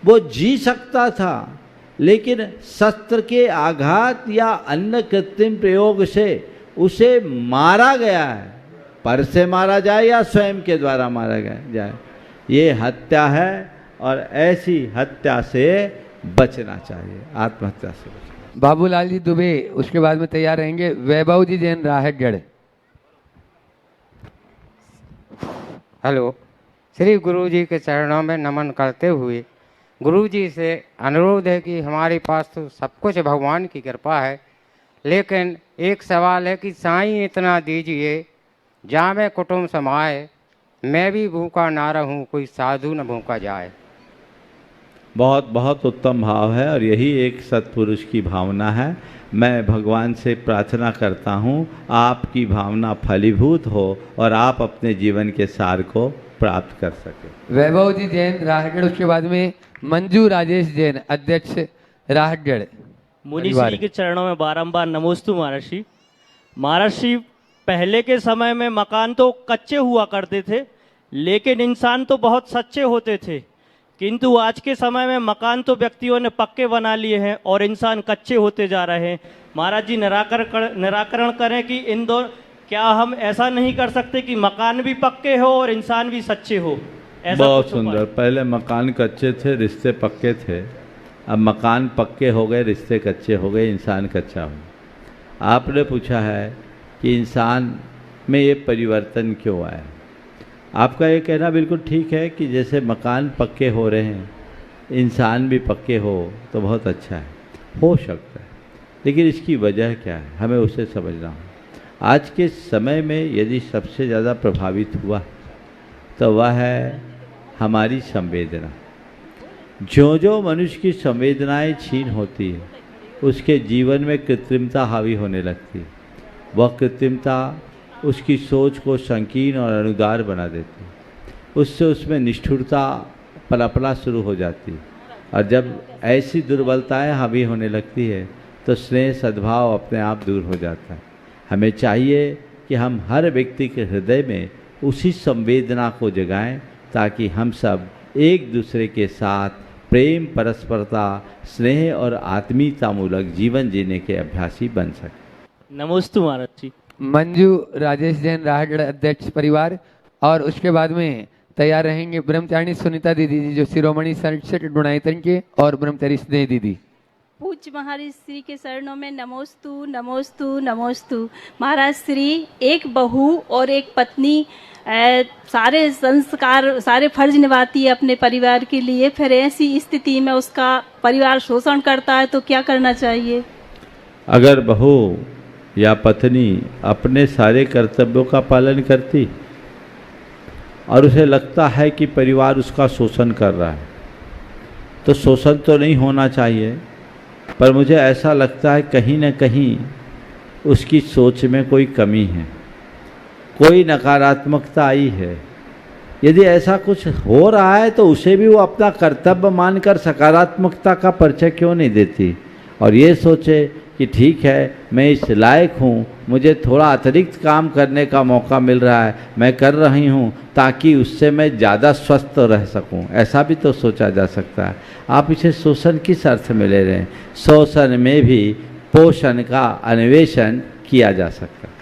वो जी सकता था, लेकिन शस्त्र के आघात या अन्य कृत्रिम प्रयोग से उसे मारा गया है। पर से मारा जाए या स्वयं के द्वारा मारा जाए, ये हत्या है और ऐसी हत्या से बचना चाहिए, आत्महत्या से बचना। बाबूलाल जी दुबे उसके बाद में तैयार रहेंगे। वैभव जी जैन राहतगढ़। हेलो, श्री गुरु जी के चरणों में नमन करते हुए गुरु जी से अनुरोध है कि हमारे पास तो सब कुछ भगवान की कृपा है, लेकिन एक सवाल है कि साईं इतना दीजिए जामे कुटुंब समाए, मैं भी भूखा ना रहूं कोई साधु न भूखा जाए। बहुत बहुत उत्तम भाव है और यही एक सत्पुरुष की भावना है। मैं भगवान से प्रार्थना करता हूँ आपकी भावना फलीभूत हो और आप अपने जीवन के सार को प्राप्त कर सके। वैभव जी जैन राहतगढ़, उसके बाद में मंजू राजेश जैन अध्यक्ष राहतगढ़। मुनि श्री के चरणों में बारंबार नमोस्तु महर्षि। महर्षि, पहले के समय में मकान तो कच्चे हुआ करते थे, लेकिन इंसान तो बहुत सच्चे होते थे, किंतु आज के समय में मकान तो व्यक्तियों ने पक्के बना लिए हैं और इंसान कच्चे होते जा रहे हैं। महाराज जी निराकरण करें कि इन दो, क्या हम ऐसा नहीं कर सकते कि मकान भी पक्के हो और इंसान भी सच्चे हो? बहुत सुंदर। पहले मकान कच्चे थे, रिश्ते पक्के थे, अब मकान पक्के हो गए, रिश्ते कच्चे हो गए, इंसान कच्चा हो गया। आपने पूछा है कि इंसान में ये परिवर्तन क्यों आया। आपका ये कहना बिल्कुल ठीक है कि जैसे मकान पक्के हो रहे हैं, इंसान भी पक्के हो तो बहुत अच्छा है, हो सकता है, लेकिन इसकी वजह क्या है हमें उसे समझना हो। आज के समय में यदि सबसे ज़्यादा प्रभावित हुआ तो वह है हमारी संवेदना। जो जो मनुष्य की संवेदनाएं छीन होती है उसके जीवन में कृत्रिमता हावी होने लगती है। वह कृत्रिमता उसकी सोच को संकीर्ण और अनुदार बना देती है, उससे उसमें निष्ठुरता पनपना शुरू हो जाती है। और जब ऐसी दुर्बलताएं हावी होने लगती है तो स्नेह सद्भाव अपने आप दूर हो जाता है। हमें चाहिए कि हम हर व्यक्ति के हृदय में उसी संवेदना को जगाएं ताकि हम सब एक दूसरे के साथ प्रेम, परस्परता, स्नेह और आत्मीयता मूलक जीवन जीने के अभ्यासी बन सके। नमोस्तु महाराज जी। मंजू राजेश जैन राहतगढ़ अध्यक्ष परिवार। और उसके बाद में तैयार रहेंगे ब्रह्मचारिणी सुनीता दीदी जी, जो शिरोमणि सरस्वती गुणायतन के, और ब्रह्मचारी स्नेह दीदी। पूज्य महाराज श्री के चरणों में नमोस्तु नमोस्तु नमोस्तु। महाराज श्री, एक बहू और एक पत्नी सारे संस्कार, सारे फर्ज निभाती है अपने परिवार के लिए, फिर ऐसी स्थिति में उसका परिवार शोषण करता है तो क्या करना चाहिए? अगर बहू या पत्नी अपने सारे कर्तव्यों का पालन करती और उसे लगता है कि परिवार उसका शोषण कर रहा है, तो शोषण तो नहीं होना चाहिए, पर मुझे ऐसा लगता है कहीं न कहीं उसकी सोच में कोई कमी है, कोई नकारात्मकता आई है। यदि ऐसा कुछ हो रहा है तो उसे भी वो अपना कर्तव्य मानकर सकारात्मकता का परिचय क्यों नहीं देती और ये सोचे कि ठीक है, मैं इस लायक हूँ, मुझे थोड़ा अतिरिक्त काम करने का मौका मिल रहा है, मैं कर रही हूँ ताकि उससे मैं ज़्यादा स्वस्थ रह सकूँ। ऐसा भी तो सोचा जा सकता है। आप इसे शोषण किस अर्थ में ले रहे हैं? शोषण में भी पोषण का अन्वेषण किया जा सकता है।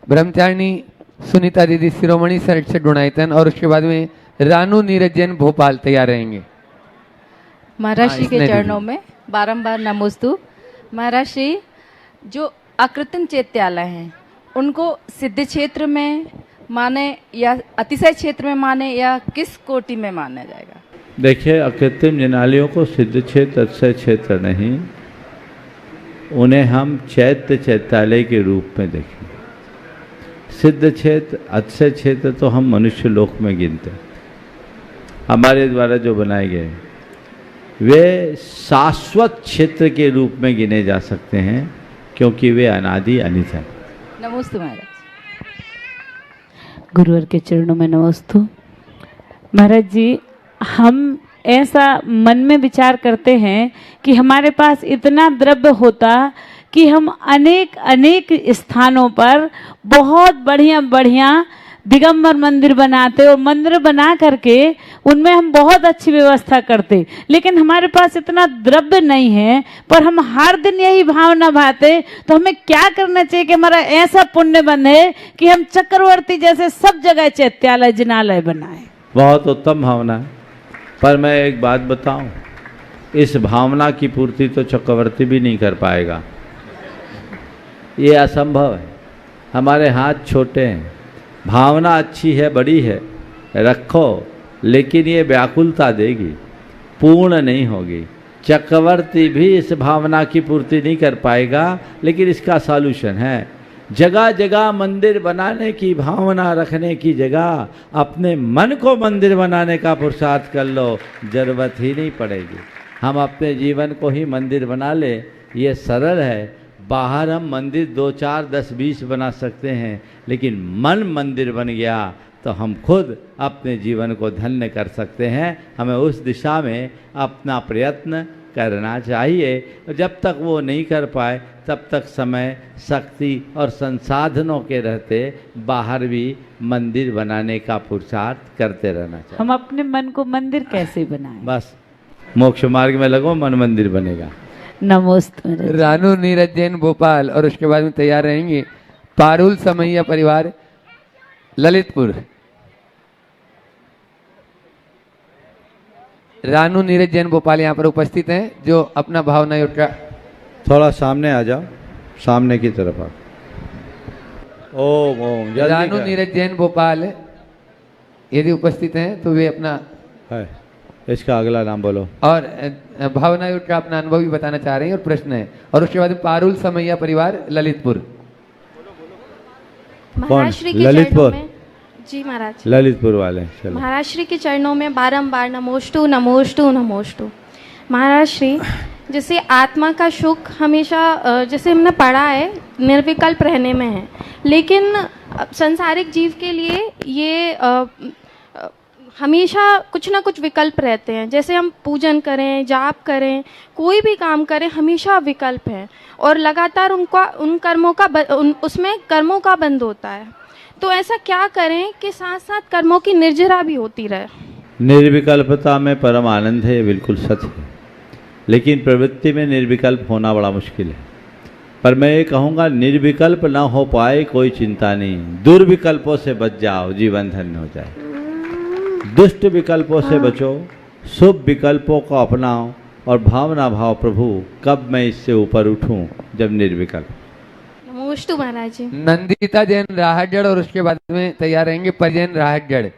ब्रह्मचारिणी सुनीता दीदी शिरोमणि सरस्वती गुणायतन, और उसके बाद में रानू नीरज जैन भोपाल तैयार रहेंगे। महाराज श्री के चरणों में बारंबार नमोस्तु। महाराज श्री, जो अकृत्रिम चैत्यालय हैं उनको सिद्ध क्षेत्र में माने या अतिशय क्षेत्र में माने या किस कोटि में माना जाएगा? देखिए, अकृत्रिम जिनालयों को सिद्ध क्षेत्र, अतिशय क्षेत्र नहीं, उन्हें हम चैत्य चैत्यालय के रूप में देखें। सिद्ध क्षेत्र, अच्छे क्षेत्र तो हम मनुष्य लोक में गिनते हैं, हमारे द्वारा जो बनाए गए वे शाश्वत क्षेत्र के रूप में गिने जा सकते हैं, क्योंकि वे अनादि अनित हैं। नमस्ते महाराज। गुरुवर के चरणों में नमस्तु। महाराज जी, हम ऐसा मन में विचार करते हैं कि हमारे पास इतना द्रव्य होता कि हम अनेक अनेक स्थानों पर बहुत बढ़िया बढ़िया दिगंबर मंदिर बनाते और मंदिर बना करके उनमें हम बहुत अच्छी व्यवस्था करते, लेकिन हमारे पास इतना द्रव्य नहीं है, पर हम हर दिन यही भावना भाते। तो हमें क्या करना चाहिए कि हमारा ऐसा पुण्य बंधे कि हम चक्रवर्ती जैसे सब जगह चैत्यालय जिनालय बनाए? बहुत उत्तम भावना है, पर मैं एक बात बताऊं, इस भावना की पूर्ति तो चक्रवर्ती भी नहीं कर पाएगा, ये असंभव है। हमारे हाथ छोटे हैं, भावना अच्छी है, बड़ी है, रखो, लेकिन ये व्याकुलता देगी, पूर्ण नहीं होगी। चक्रवर्ती भी इस भावना की पूर्ति नहीं कर पाएगा, लेकिन इसका सॉल्यूशन है। जगह जगह मंदिर बनाने की भावना रखने की जगह अपने मन को मंदिर बनाने का पुरुषार्थ कर लो, जरूरत ही नहीं पड़ेगी। हम अपने जीवन को ही मंदिर बना ले, ये सरल है। बाहर हम मंदिर 2, 4, 10, 20 बना सकते हैं, लेकिन मन मंदिर बन गया तो हम खुद अपने जीवन को धन्य कर सकते हैं। हमें उस दिशा में अपना प्रयत्न करना चाहिए। जब तक वो नहीं कर पाए तब तक समय, शक्ति और संसाधनों के रहते बाहर भी मंदिर बनाने का पुरुषार्थ करते रहना चाहिए। हम अपने मन को मंदिर कैसे बनाएं? बस मोक्ष मार्ग में लगो, मन मंदिर बनेगा। नमस्ते। रानू नीरज जैन भोपाल, और उसके बाद में तैयार रहेंगे पारुल समैया परिवार ललितपुर। रानू नीरज जैन भोपाल यहाँ पर उपस्थित हैं, जो अपना भावना योग का थोड़ा सामने आ जाओ, सामने की तरफ आ। ओम ओम। जल्दी रानू कर। नीरज जैन भोपाल यदि उपस्थित हैं तो वे अपना है, इसका अगला नाम बोलो। और भावना योग का अपना अनुभव भी बताना चाह रहे हैं और प्रश्न है। और उसके बाद पारुल समैया परिवार ललितपुर। कौन? श्री के ललितपुर। चरणों में, जी महाराज, ललितपुर वाले। चलो। महाराज श्री के चरणों में बारंबार नमोस्तु नमोस्तु नमोस्तु। महाराज श्री, जैसे आत्मा का सुख हमेशा जैसे हमने पढ़ा है निर्विकल्प रहने में है, लेकिन संसारिक जीव के लिए ये हमेशा कुछ ना कुछ विकल्प रहते हैं। जैसे हम पूजन करें, जाप करें, कोई भी काम करें, हमेशा विकल्प है और लगातार उन कर्मों का उसमें कर्मों का बंध होता है। तो ऐसा क्या करें कि साथ साथ कर्मों की निर्जरा भी होती रहे? निर्विकल्पता में परम आनंद है, ये बिल्कुल सच है, लेकिन प्रवृत्ति में निर्विकल्प होना बड़ा मुश्किल है। पर मैं ये कहूँगा, निर्विकल्प ना हो पाए कोई चिंता नहीं, दुर्विकल्पों से बच जाओ, जीवन धन्य हो जाए। दुष्ट विकल्पों से बचो, शुभ विकल्पों को अपनाओ और भावना भाव, प्रभु कब मैं इससे ऊपर उठूं, जब निर्विकल्प। नमोस्तु महाराज जी। नंदिता जैन राहतगढ़, और उसके बाद में तैयार रहेंगे परजैन राहतगढ़।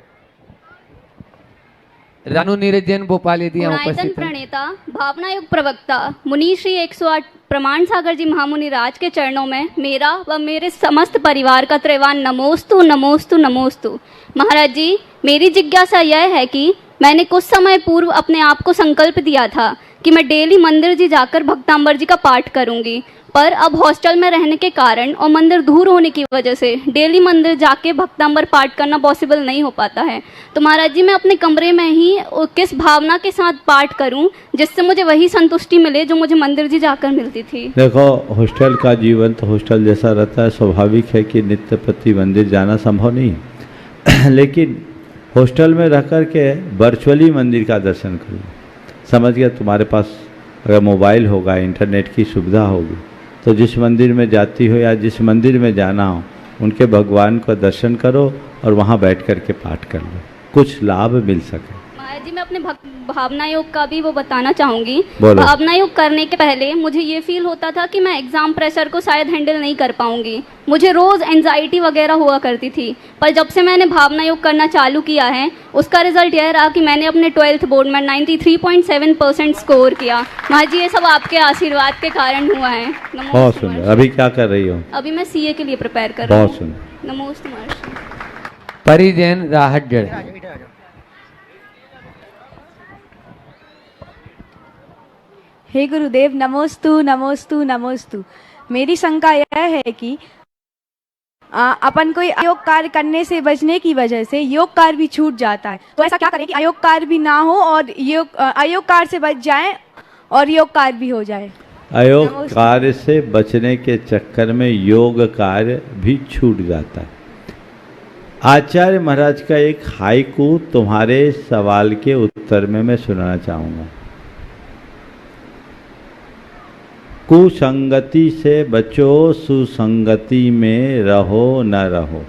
रानू नीरज जैन भोपाल यदि यहाँ गुणायतन उपस्थित हैं। प्रणेता, भावना युग प्रवक्ता, मुनि श्री 108 प्रमाण सागर जी महामुनि राज के चरणों में मेरा व मेरे समस्त परिवार का त्रैवान नमोस्तु नमोस्तु नमोस्तु। महाराज जी, मेरी जिज्ञासा यह है कि मैंने कुछ समय पूर्व अपने आप को संकल्प दिया था कि मैं डेली मंदिर जी जाकर भक्तांबर जी का पाठ करूंगी, पर अब हॉस्टल में रहने के कारण और मंदिर दूर होने की वजह से डेली मंदिर जाके भक्तांबर पाठ करना पॉसिबल नहीं हो पाता है। तो महाराज जी, मैं अपने कमरे में ही किस भावना के साथ पाठ करूं जिससे मुझे वही संतुष्टि मिले जो मुझे मंदिर जी जाकर मिलती थी? देखो, हॉस्टल का जीवन तो हॉस्टल जैसा रहता है, स्वाभाविक है कि नित्य प्रति मंदिर जाना संभव नहीं है लेकिन हॉस्टल में रह कर के वर्चुअली मंदिर का दर्शन करो। समझ गया? तुम्हारे पास अगर मोबाइल होगा, इंटरनेट की सुविधा होगी, तो जिस मंदिर में जाती हो या जिस मंदिर में जाना हो, उनके भगवान को दर्शन करो और वहाँ बैठ कर के पाठ कर लो, कुछ लाभ मिल सके। महाराज जी मैं अपने भावना योग का भी वो बताना चाहूंगी। बोलो। भावना योग करने के पहले मुझे ये फील होता था कि मैं एग्जाम प्रेशर को शायद हैंडल नहीं कर पाऊंगी, मुझे रोज एंजाइटी वगैरह हुआ करती थी। पर जब से मैंने भावना योग करना चालू किया है उसका रिजल्ट यह रहा कि मैंने अपने 12th बोर्ड में 93.7% स्कोर किया। महाराज जी ये सब आपके आशीर्वाद के कारण हुआ है। बहुत सुंदर। अभी क्या कर रही हो? अभी मैं सीए के लिए प्रिपेयर कर रही हूँ। बहुत सुंदर। नमोस्तु महर्षि। परिजन राहटगढ़। हे गुरुदेव, नमोस्तु नमोस्तु नमोस्तु। मेरी शंका यह है कि अपन कोई अयोग कार्य करने से बचने की वजह से योग कार्य भी छूट जाता है, तो ऐसा क्या करें कि अयोग कार्य भी ना हो और अयोग कार्य से बच जाए और योग कार्य भी हो जाए। अयोग कार्य से बचने के चक्कर में योग कार्य भी छूट जाता है। आचार्य महाराज का एक हाइकू तुम्हारे सवाल के उत्तर में मैं सुनाना चाहूंगा। कुसंगति से बचो, सुसंगति में रहो न रहो।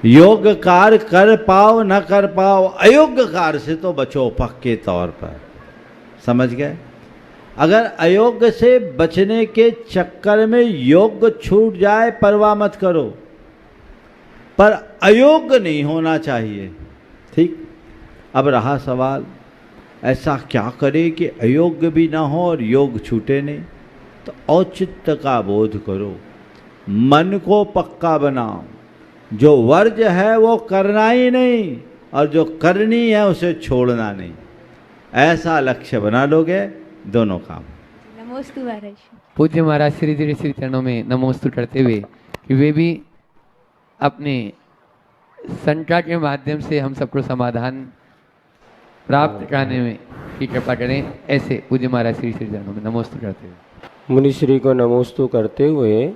योग कार्य कर पाओ न कर पाओ, अयोग्य कार्य से तो बचो पक्के तौर पर। समझ गए? अगर अयोग्य से बचने के चक्कर में योग छूट जाए परवाह मत करो, पर अयोग्य नहीं होना चाहिए। ठीक। अब रहा सवाल, ऐसा क्या करे कि अयोग्य भी ना हो और योग छूटे नहीं? तो औचित्य का बोध करो, मन को पक्का बनाओ। जो वर्ज है वो करना ही नहीं और जो करनी है उसे छोड़ना नहीं। ऐसा लक्ष्य बना लोगे, दोनों काम। नमोस्तु महाराज। पूज्य महाराज श्री जी श्री चरणों में नमोस्तु करते हुए कि वे भी अपने संकटा के माध्यम से हम सबको समाधान प्राप्त कराने में की कृपा करें, ऐसे पूज्य महाराज श्री श्री चरणों में नमोस्तु करते हुए। मुनि श्री को नमोस्तु करते हुए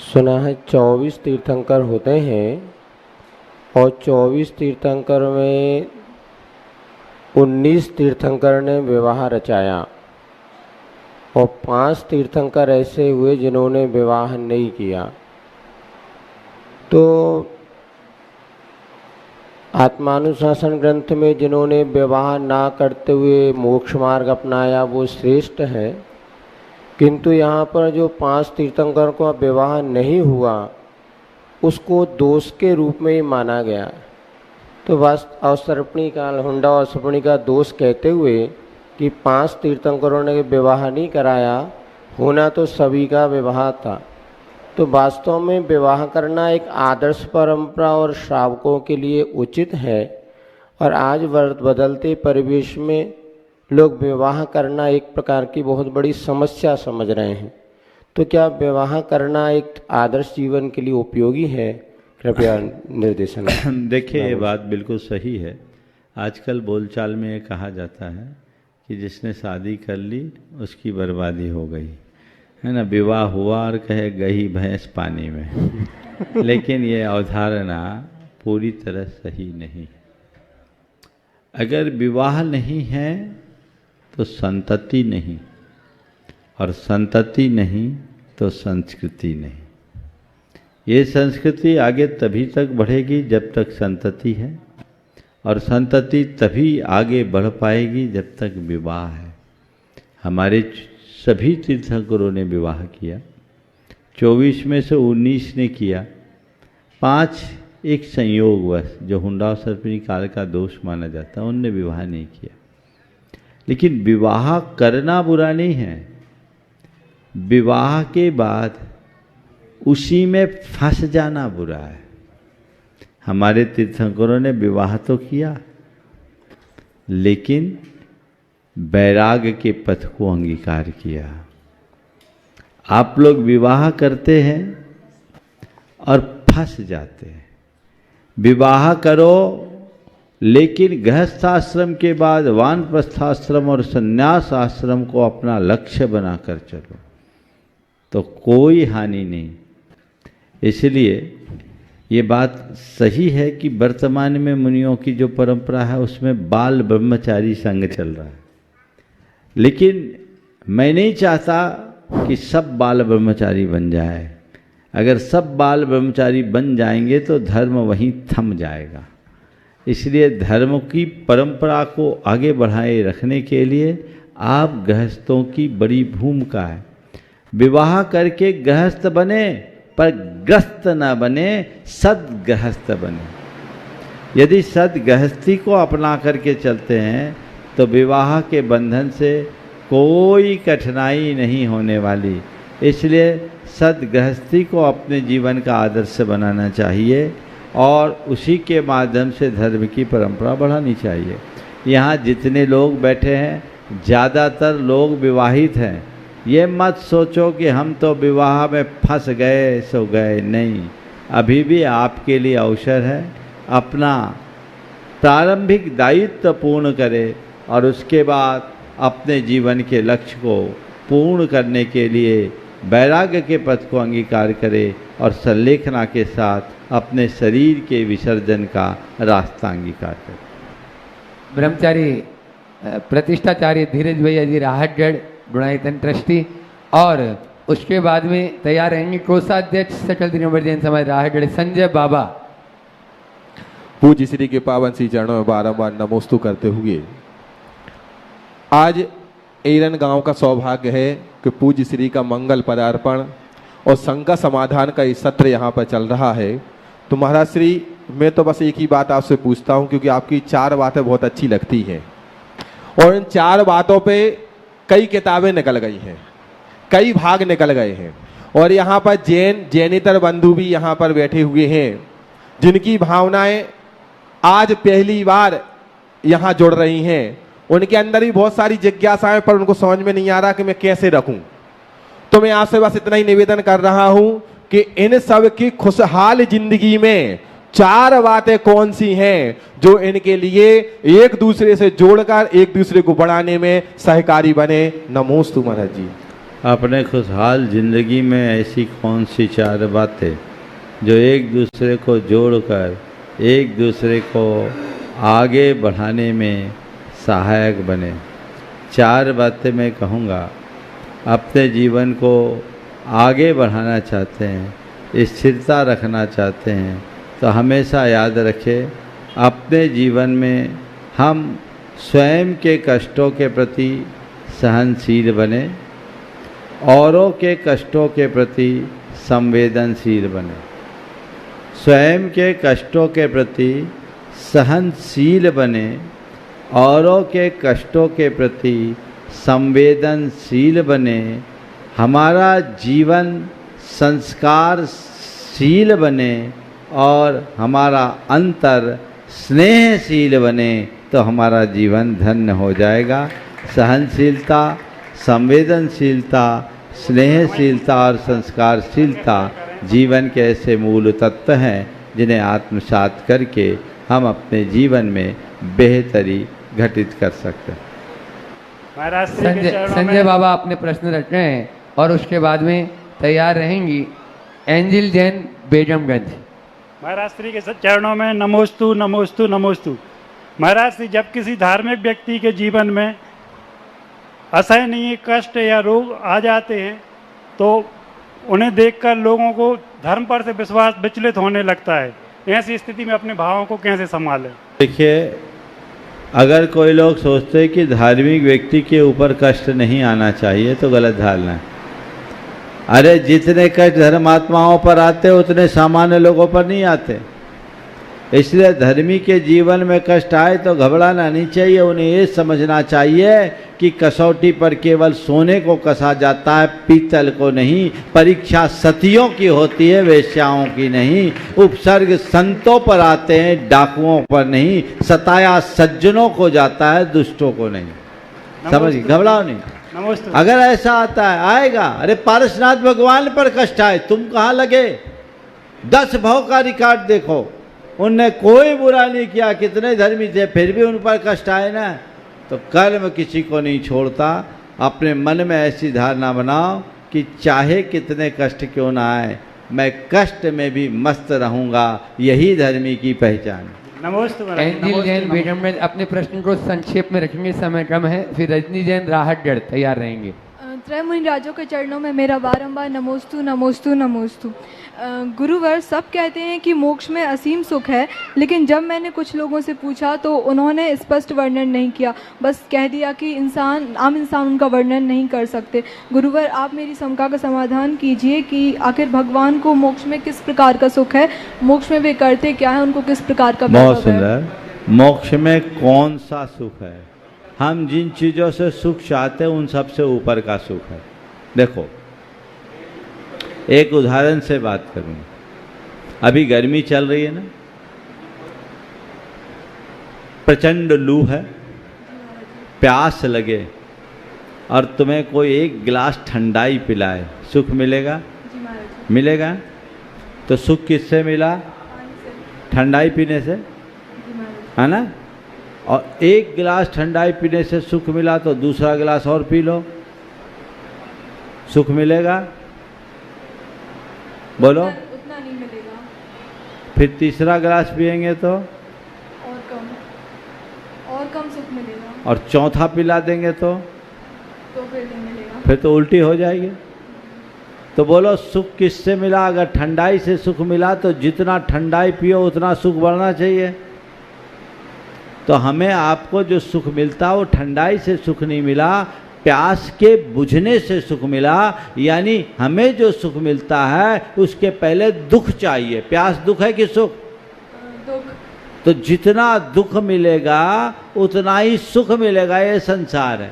सुना है 24 तीर्थंकर होते हैं और 24 तीर्थंकर में 19 तीर्थंकर ने विवाह रचाया और 5 तीर्थंकर ऐसे हुए जिन्होंने विवाह नहीं किया। तो आत्मानुशासन ग्रंथ में जिन्होंने विवाह ना करते हुए मोक्ष मार्ग अपनाया वो श्रेष्ठ है, किंतु यहाँ पर जो 5 तीर्थंकर को विवाह नहीं हुआ उसको दोष के रूप में ही माना गया। तो बस अवसर्पणी का हुंडा और सर्पणी का दोष कहते हुए कि 5 तीर्थंकरों ने विवाह नहीं कराया, होना तो सभी का विवाह था। तो वास्तव में विवाह करना एक आदर्श परंपरा और श्रावकों के लिए उचित है, और आज बदलते परिवेश में लोग विवाह करना एक प्रकार की बहुत बड़ी समस्या समझ रहे हैं। तो क्या विवाह करना एक आदर्श जीवन के लिए उपयोगी है? कृपया निर्देशन। देखिए, ये बात बिल्कुल सही है। आजकल बोलचाल में ये कहा जाता है कि जिसने शादी कर ली उसकी बर्बादी हो गई, है ना। विवाह हुआ और कहे गई भैंस पानी में। लेकिन ये अवधारणा पूरी तरह सही नहीं। अगर विवाह नहीं है तो संतति नहीं, और संतति नहीं तो संस्कृति नहीं। ये संस्कृति आगे तभी तक बढ़ेगी जब तक संतति है, और संतति तभी आगे बढ़ पाएगी जब तक विवाह है। हमारे सभी तीर्थंकरों ने विवाह किया, 24 में से 19 ने किया, 5 एक संयोगवश जो हुंडा सर्पणी काल का दोष माना जाता है उनने विवाह नहीं किया। लेकिन विवाह करना बुरा नहीं है, विवाह के बाद उसी में फंस जाना बुरा है। हमारे तीर्थंकरों ने विवाह तो किया लेकिन वैराग्य के पथ को अंगीकार किया। आप लोग विवाह करते हैं और फंस जाते हैं। विवाह करो लेकिन गृहस्थाश्रम के बाद वानप्रस्थाश्रम और संन्यास आश्रम को अपना लक्ष्य बनाकर चलो तो कोई हानि नहीं। इसलिए ये बात सही है कि वर्तमान में मुनियों की जो परंपरा है उसमें बाल ब्रह्मचारी संग चल रहा है, लेकिन मैं नहीं चाहता कि सब बाल ब्रह्मचारी बन जाए। अगर सब बाल ब्रह्मचारी बन जाएंगे तो धर्म वहीं थम जाएगा। इसलिए धर्म की परंपरा को आगे बढ़ाए रखने के लिए आप गृहस्थों की बड़ी भूमिका है। विवाह करके गृहस्थ बने पर ग्रस्त न बने, सद्गृहस्थ बने। यदि सद्गृहस्थी को अपना करके चलते हैं तो विवाह के बंधन से कोई कठिनाई नहीं होने वाली। इसलिए सद्गृहस्थी को अपने जीवन का आदर्श बनाना चाहिए और उसी के माध्यम से धर्म की परंपरा बढ़ानी चाहिए। यहाँ जितने लोग बैठे हैं ज़्यादातर लोग विवाहित हैं। ये मत सोचो कि हम तो विवाह में फंस गए सो गए, नहीं, अभी भी आपके लिए अवसर है। अपना प्रारंभिक दायित्व पूर्ण करें और उसके बाद अपने जीवन के लक्ष्य को पूर्ण करने के लिए वैराग्य के पथ को अंगीकार करें और संलेखना के साथ अपने शरीर के विसर्जन का रास्ता अंगीकार करें। ब्रह्मचारी प्रतिष्ठाचार्य धीरज भैया जी राहतगढ़ गुणायतन ट्रस्टी, और उसके बाद में तैयार रहेंगे कोषाध्यक्ष सकल दिनों जैन समाज राहतगढ़ संजय बाबा। पूज्य श्री के पावन श्री चरणों में बारंबार नमोस्तु करते हुए आज एरन गांव का सौभाग्य है कि पूज्य श्री का मंगल पदार्पण और शंका समाधान का ये सत्र यहाँ पर चल रहा है। तो महाराज श्री, मैं तो बस एक ही बात आपसे पूछता हूँ, क्योंकि आपकी 4 बातें बहुत अच्छी लगती हैं और इन 4 बातों पे कई किताबें निकल गई हैं, कई भाग निकल गए हैं और यहाँ पर जैनेतर बंधु भी यहाँ पर बैठे हुए हैं जिनकी भावनाएं आज पहली बार यहाँ जुड़ रही हैं। उनके अंदर भी बहुत सारी जिज्ञासाएं, पर उनको समझ में नहीं आ रहा कि मैं कैसे रखूं। तो मैं आपसे बस इतना ही निवेदन कर रहा हूं कि इन सब की खुशहाल जिंदगी में 4 बातें कौन सी हैं जो इनके लिए एक दूसरे से जोड़कर एक दूसरे को बढ़ाने में सहकारी बने। नमोस्तु महाराज जी। अपने खुशहाल जिंदगी में ऐसी कौन सी 4 बातें जो एक दूसरे को जोड़कर एक दूसरे को आगे बढ़ाने में सहायक बने। 4 बातें मैं कहूँगा। अपने जीवन को आगे बढ़ाना चाहते हैं, स्थिरता रखना चाहते हैं, तो हमेशा याद रखें अपने जीवन में हम स्वयं के कष्टों के प्रति सहनशील बने, औरों के कष्टों के प्रति संवेदनशील बने। स्वयं के कष्टों के प्रति सहनशील बने, औरों के कष्टों के प्रति संवेदनशील बने, हमारा जीवन संस्कारशील बने और हमारा अंतर स्नेहशील बने, तो हमारा जीवन धन्य हो जाएगा। सहनशीलता, संवेदनशीलता, स्नेहशीलता और संस्कारशीलता जीवन के ऐसे मूल तत्व हैं जिन्हें आत्मसात करके हम अपने जीवन में बेहतरी घटित कर सकते हैं। संजय बाबा अपने प्रश्न रख रहे हैं और उसके बाद में तैयार रहेंगी एंजिल जैन बेगमगंज। महाराज श्री के चरणों में नमोस्तु नमोस्तु नमोस्तु। महाराज श्री, जब किसी धार्मिक व्यक्ति के जीवन में असहनीय कष्ट या रोग आ जाते हैं तो उन्हें देखकर लोगों को धर्म पर से विश्वास विचलित होने लगता है। ऐसी स्थिति में अपने भावों को कैसे संभालें? देखिए, अगर कोई लोग सोचते हैं कि धार्मिक व्यक्ति के ऊपर कष्ट नहीं आना चाहिए तो गलत धारणा है। अरे जितने कष्ट धर्मात्माओं पर आते उतने सामान्य लोगों पर नहीं आते। इसलिए धर्मी के जीवन में कष्ट आए तो घबराना नहीं चाहिए। उन्हें ये समझना चाहिए कि कसौटी पर केवल सोने को कसा जाता है, पीतल को नहीं। परीक्षा सतियों की होती है, वेश्याओं की नहीं। उपसर्ग संतों पर आते हैं, डाकुओं पर नहीं। सताया सज्जनों को जाता है, दुष्टों को नहीं। समझिए, घबराओ नहीं। अगर ऐसा आता है, आएगा। अरे पारसनाथ भगवान पर कष्ट आए, तुम कहाँ लगे? 10 भव का रिकॉर्ड देखो, उनने कोई बुरा नहीं किया, कितने धर्मी थे, फिर भी उन पर कष्ट आए ना। तो कर्म किसी को नहीं छोड़ता। अपने मन में ऐसी धारणा बनाओ कि चाहे कितने कष्ट क्यों ना आए, मैं कष्ट में भी मस्त रहूंगा। यही धर्मी की पहचान। नमस्ते। एंजिल जैन बेगमगंज अपने प्रश्न को संक्षेप में रखेंगे, समय कम है। फिर रजनी जैन राहतगढ़ तैयार रहेंगे। त्रय मुनि राजों के चरणों में मेरा बारंबार नमोस्तु नमोस्तु नमोस्तु। गुरुवर, सब कहते हैं कि मोक्ष में असीम सुख है, लेकिन जब मैंने कुछ लोगों से पूछा तो उन्होंने स्पष्ट वर्णन नहीं किया, बस कह दिया कि आम इंसान उनका वर्णन नहीं कर सकते। गुरुवर, आप मेरी शंका का समाधान कीजिए कि आखिर भगवान को मोक्ष में किस प्रकार का सुख है, मोक्ष में वे करते क्या है, उनको किस प्रकार का बहुत वैभव है। सुंदर। मोक्ष में कौन सा सुख है? हम जिन चीज़ों से सुख चाहते हैं उन सब से ऊपर का सुख है। देखो, एक उदाहरण से बात करूं। अभी गर्मी चल रही है ना, प्रचंड लू है, प्यास लगे और तुम्हें कोई एक गिलास ठंडाई पिलाए, सुख मिलेगा? मिलेगा। तो सुख किससे मिला? ठंडाई पीने से, है ना? और एक गिलास ठंडाई पीने से सुख मिला तो दूसरा गिलास और पी लो, सुख मिलेगा? बोलो। उतना नहीं मिलेगा। फिर तीसरा गिलास पिएंगे तो और कम सुख मिलेगा। और चौथा पिला देंगे तो फिर नहीं मिलेगा। फिर तो उल्टी हो जाएगी। तो बोलो, सुख किससे मिला? अगर ठंडाई से सुख मिला तो जितना ठंडाई पियो उतना सुख बढ़ना चाहिए। तो हमें आपको जो सुख मिलता वो ठंडाई से सुख नहीं मिला, प्यास के बुझने से सुख मिला। यानी हमें जो सुख मिलता है उसके पहले दुख चाहिए। प्यास दुख है कि सुख? दुख। तो जितना दुख मिलेगा उतना ही सुख मिलेगा, ये संसार है।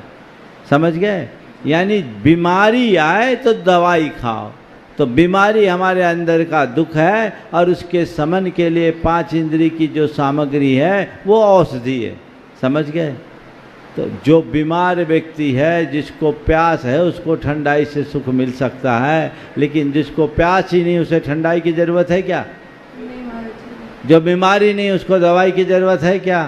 समझ गए? यानी बीमारी आए तो दवाई खाओ। तो बीमारी हमारे अंदर का दुख है और उसके शमन के लिए 5 इंद्री की जो सामग्री है वो औषधि है। समझ गए? तो जो बीमार व्यक्ति है, जिसको प्यास है, उसको ठंडाई से सुख मिल सकता है, लेकिन जिसको प्यास ही नहीं उसे ठंडाई की ज़रूरत है क्या? जो बीमारी नहीं उसको दवाई की ज़रूरत है क्या?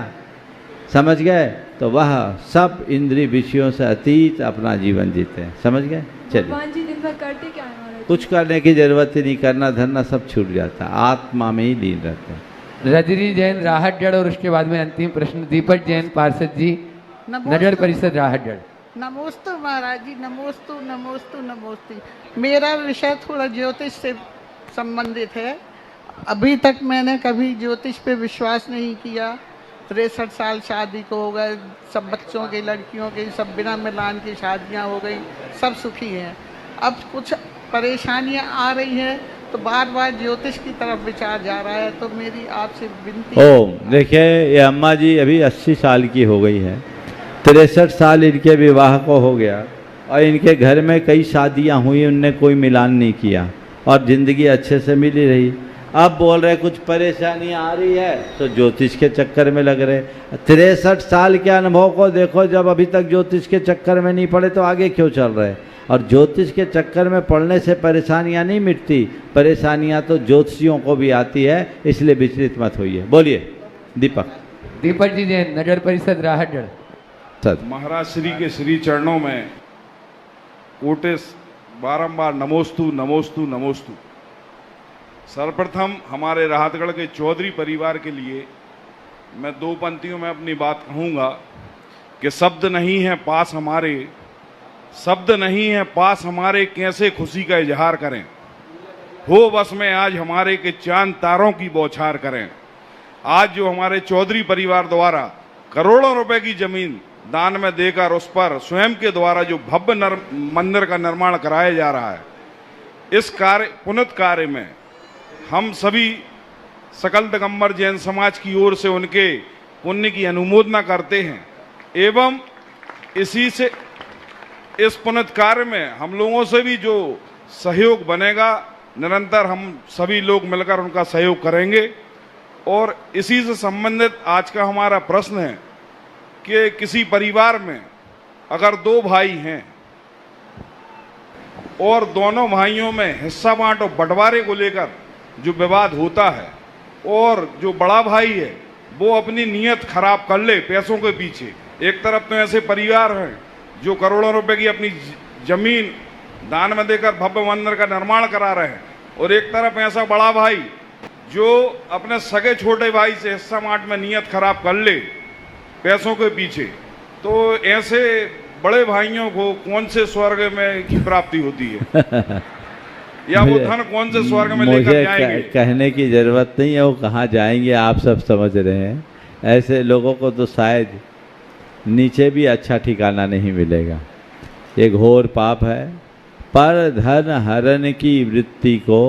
समझ गए? तो वह सब इंद्रिय विषयों से अतीत अपना जीवन जीते हैं। समझ गए? चलिए, भगवान जी दिन भर करते क्या है महाराज? कुछ करने की जरूरत ही नहीं, करना धरना सब छूट जाता है, आत्मा में ही लीन रहते हैं। रजनी जैन राहतगढ़ और उसके बाद में अंतिम प्रश्न दीपक जैन पार्षद जी, नगर परिषद राहतगढ़। नमोस्तु महाराज जी, नमोस्तु नमोस्तु नमोस्तु। मेरा विषय थोड़ा ज्योतिष से संबंधित है। अभी तक मैंने कभी ज्योतिष पे विश्वास नहीं किया। 63 साल शादी को हो गए, सब बच्चों के, लड़कियों के, सब बिना मिलान की शादियां हो गई, सब सुखी हैं। अब कुछ परेशानियां आ रही हैं तो बार बार ज्योतिष की तरफ विचार जा रहा है। तो मेरी आपसे विनती है। देखिए, ये अम्मा जी अभी 80 साल की हो गई है, 63 साल इनके विवाह को हो गया और इनके घर में कई शादियां हुई, उनने कोई मिलान नहीं किया और ज़िंदगी अच्छे से मिली रही। अब बोल रहे कुछ परेशानी आ रही है तो ज्योतिष के चक्कर में लग रहे। 63 साल के अनुभव को देखो, जब अभी तक ज्योतिष के चक्कर में नहीं पड़े तो आगे क्यों चल रहे? और ज्योतिष के चक्कर में पड़ने से परेशानियां नहीं मिटती, परेशानियां तो ज्योतिषियों को भी आती है, इसलिए विचलित मत होइए। बोलिए दीपक। दीपक जी जैन, नगर परिषद राहतगढ़। महाराज श्री के श्री चरणों में कोटिस बारंबार नमोस्तु नमोस्तु नमोस्तु। सर्वप्रथम हमारे राहतगढ़ के चौधरी परिवार के लिए मैं 2 पंक्तियों में अपनी बात कहूँगा कि शब्द नहीं है पास हमारे, शब्द नहीं है पास हमारे, कैसे खुशी का इजहार करें। हो बस में आज हमारे के चांद तारों की बौछार करें। आज जो हमारे चौधरी परिवार द्वारा करोड़ों रुपए की जमीन दान में देकर उस पर स्वयं के द्वारा जो भव्य मंदिर का निर्माण कराया जा रहा है, इस कार्य पुनित कार्य में हम सभी सकल दिगंबर जैन समाज की ओर से उनके पुण्य की अनुमोदना करते हैं एवं इसी से इस पुनित कार्य में हम लोगों से भी जो सहयोग बनेगा, निरंतर हम सभी लोग मिलकर उनका सहयोग करेंगे। और इसी से संबंधित आज का हमारा प्रश्न है कि किसी परिवार में अगर 2 भाई हैं और दोनों भाइयों में हिस्सा बांट और बंटवारे को लेकर जो विवाद होता है और जो बड़ा भाई है वो अपनी नीयत खराब कर ले पैसों के पीछे। एक तरफ तो ऐसे परिवार हैं जो करोड़ों रुपए की अपनी जमीन दान में देकर भव्य मंदिर का निर्माण करा रहे हैं, और एक तरफ ऐसा बड़ा भाई जो अपने सगे छोटे भाई से हिस्सा बांट में नीयत खराब कर ले पैसों के पीछे। तो ऐसे बड़े भाइयों को कौन से स्वर्ग में की प्राप्ति होती है या वो धन कौन से स्वर्ग में लेकर मुझे जाएंगे? कहने की जरूरत नहीं है वो कहाँ जाएंगे, आप सब समझ रहे हैं। ऐसे लोगों को तो शायद नीचे भी अच्छा ठिकाना नहीं मिलेगा। ये घोर पाप है। पर धन हरण की वृत्ति को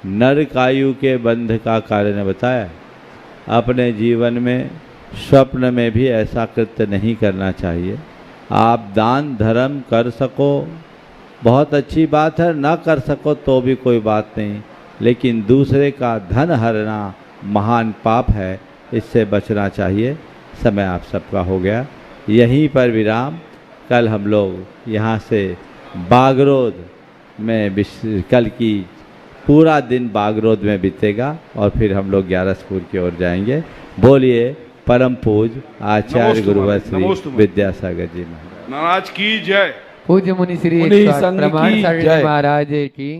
नरकायु के बंध का कारण बताया। अपने जीवन में स्वप्न में भी ऐसा कृत्य नहीं करना चाहिए। आप दान धर्म कर सको बहुत अच्छी बात है, ना कर सको तो भी कोई बात नहीं, लेकिन दूसरे का धन हरना महान पाप है, इससे बचना चाहिए। समय आप सबका हो गया, यहीं पर विराम। कल हम लोग यहाँ से बागरोद में कल की पूरा दिन बागरोद में बीतेगा और फिर हम लोग ग्यारसपुर की ओर जाएंगे। बोलिए परम पूज आचार्य गुरुवर श्री विद्यासागर जी महाराज महाराज की जय। पूज्य मुनि श्री मुनि संघ प्रमाण की सागर जय। जी महाराज की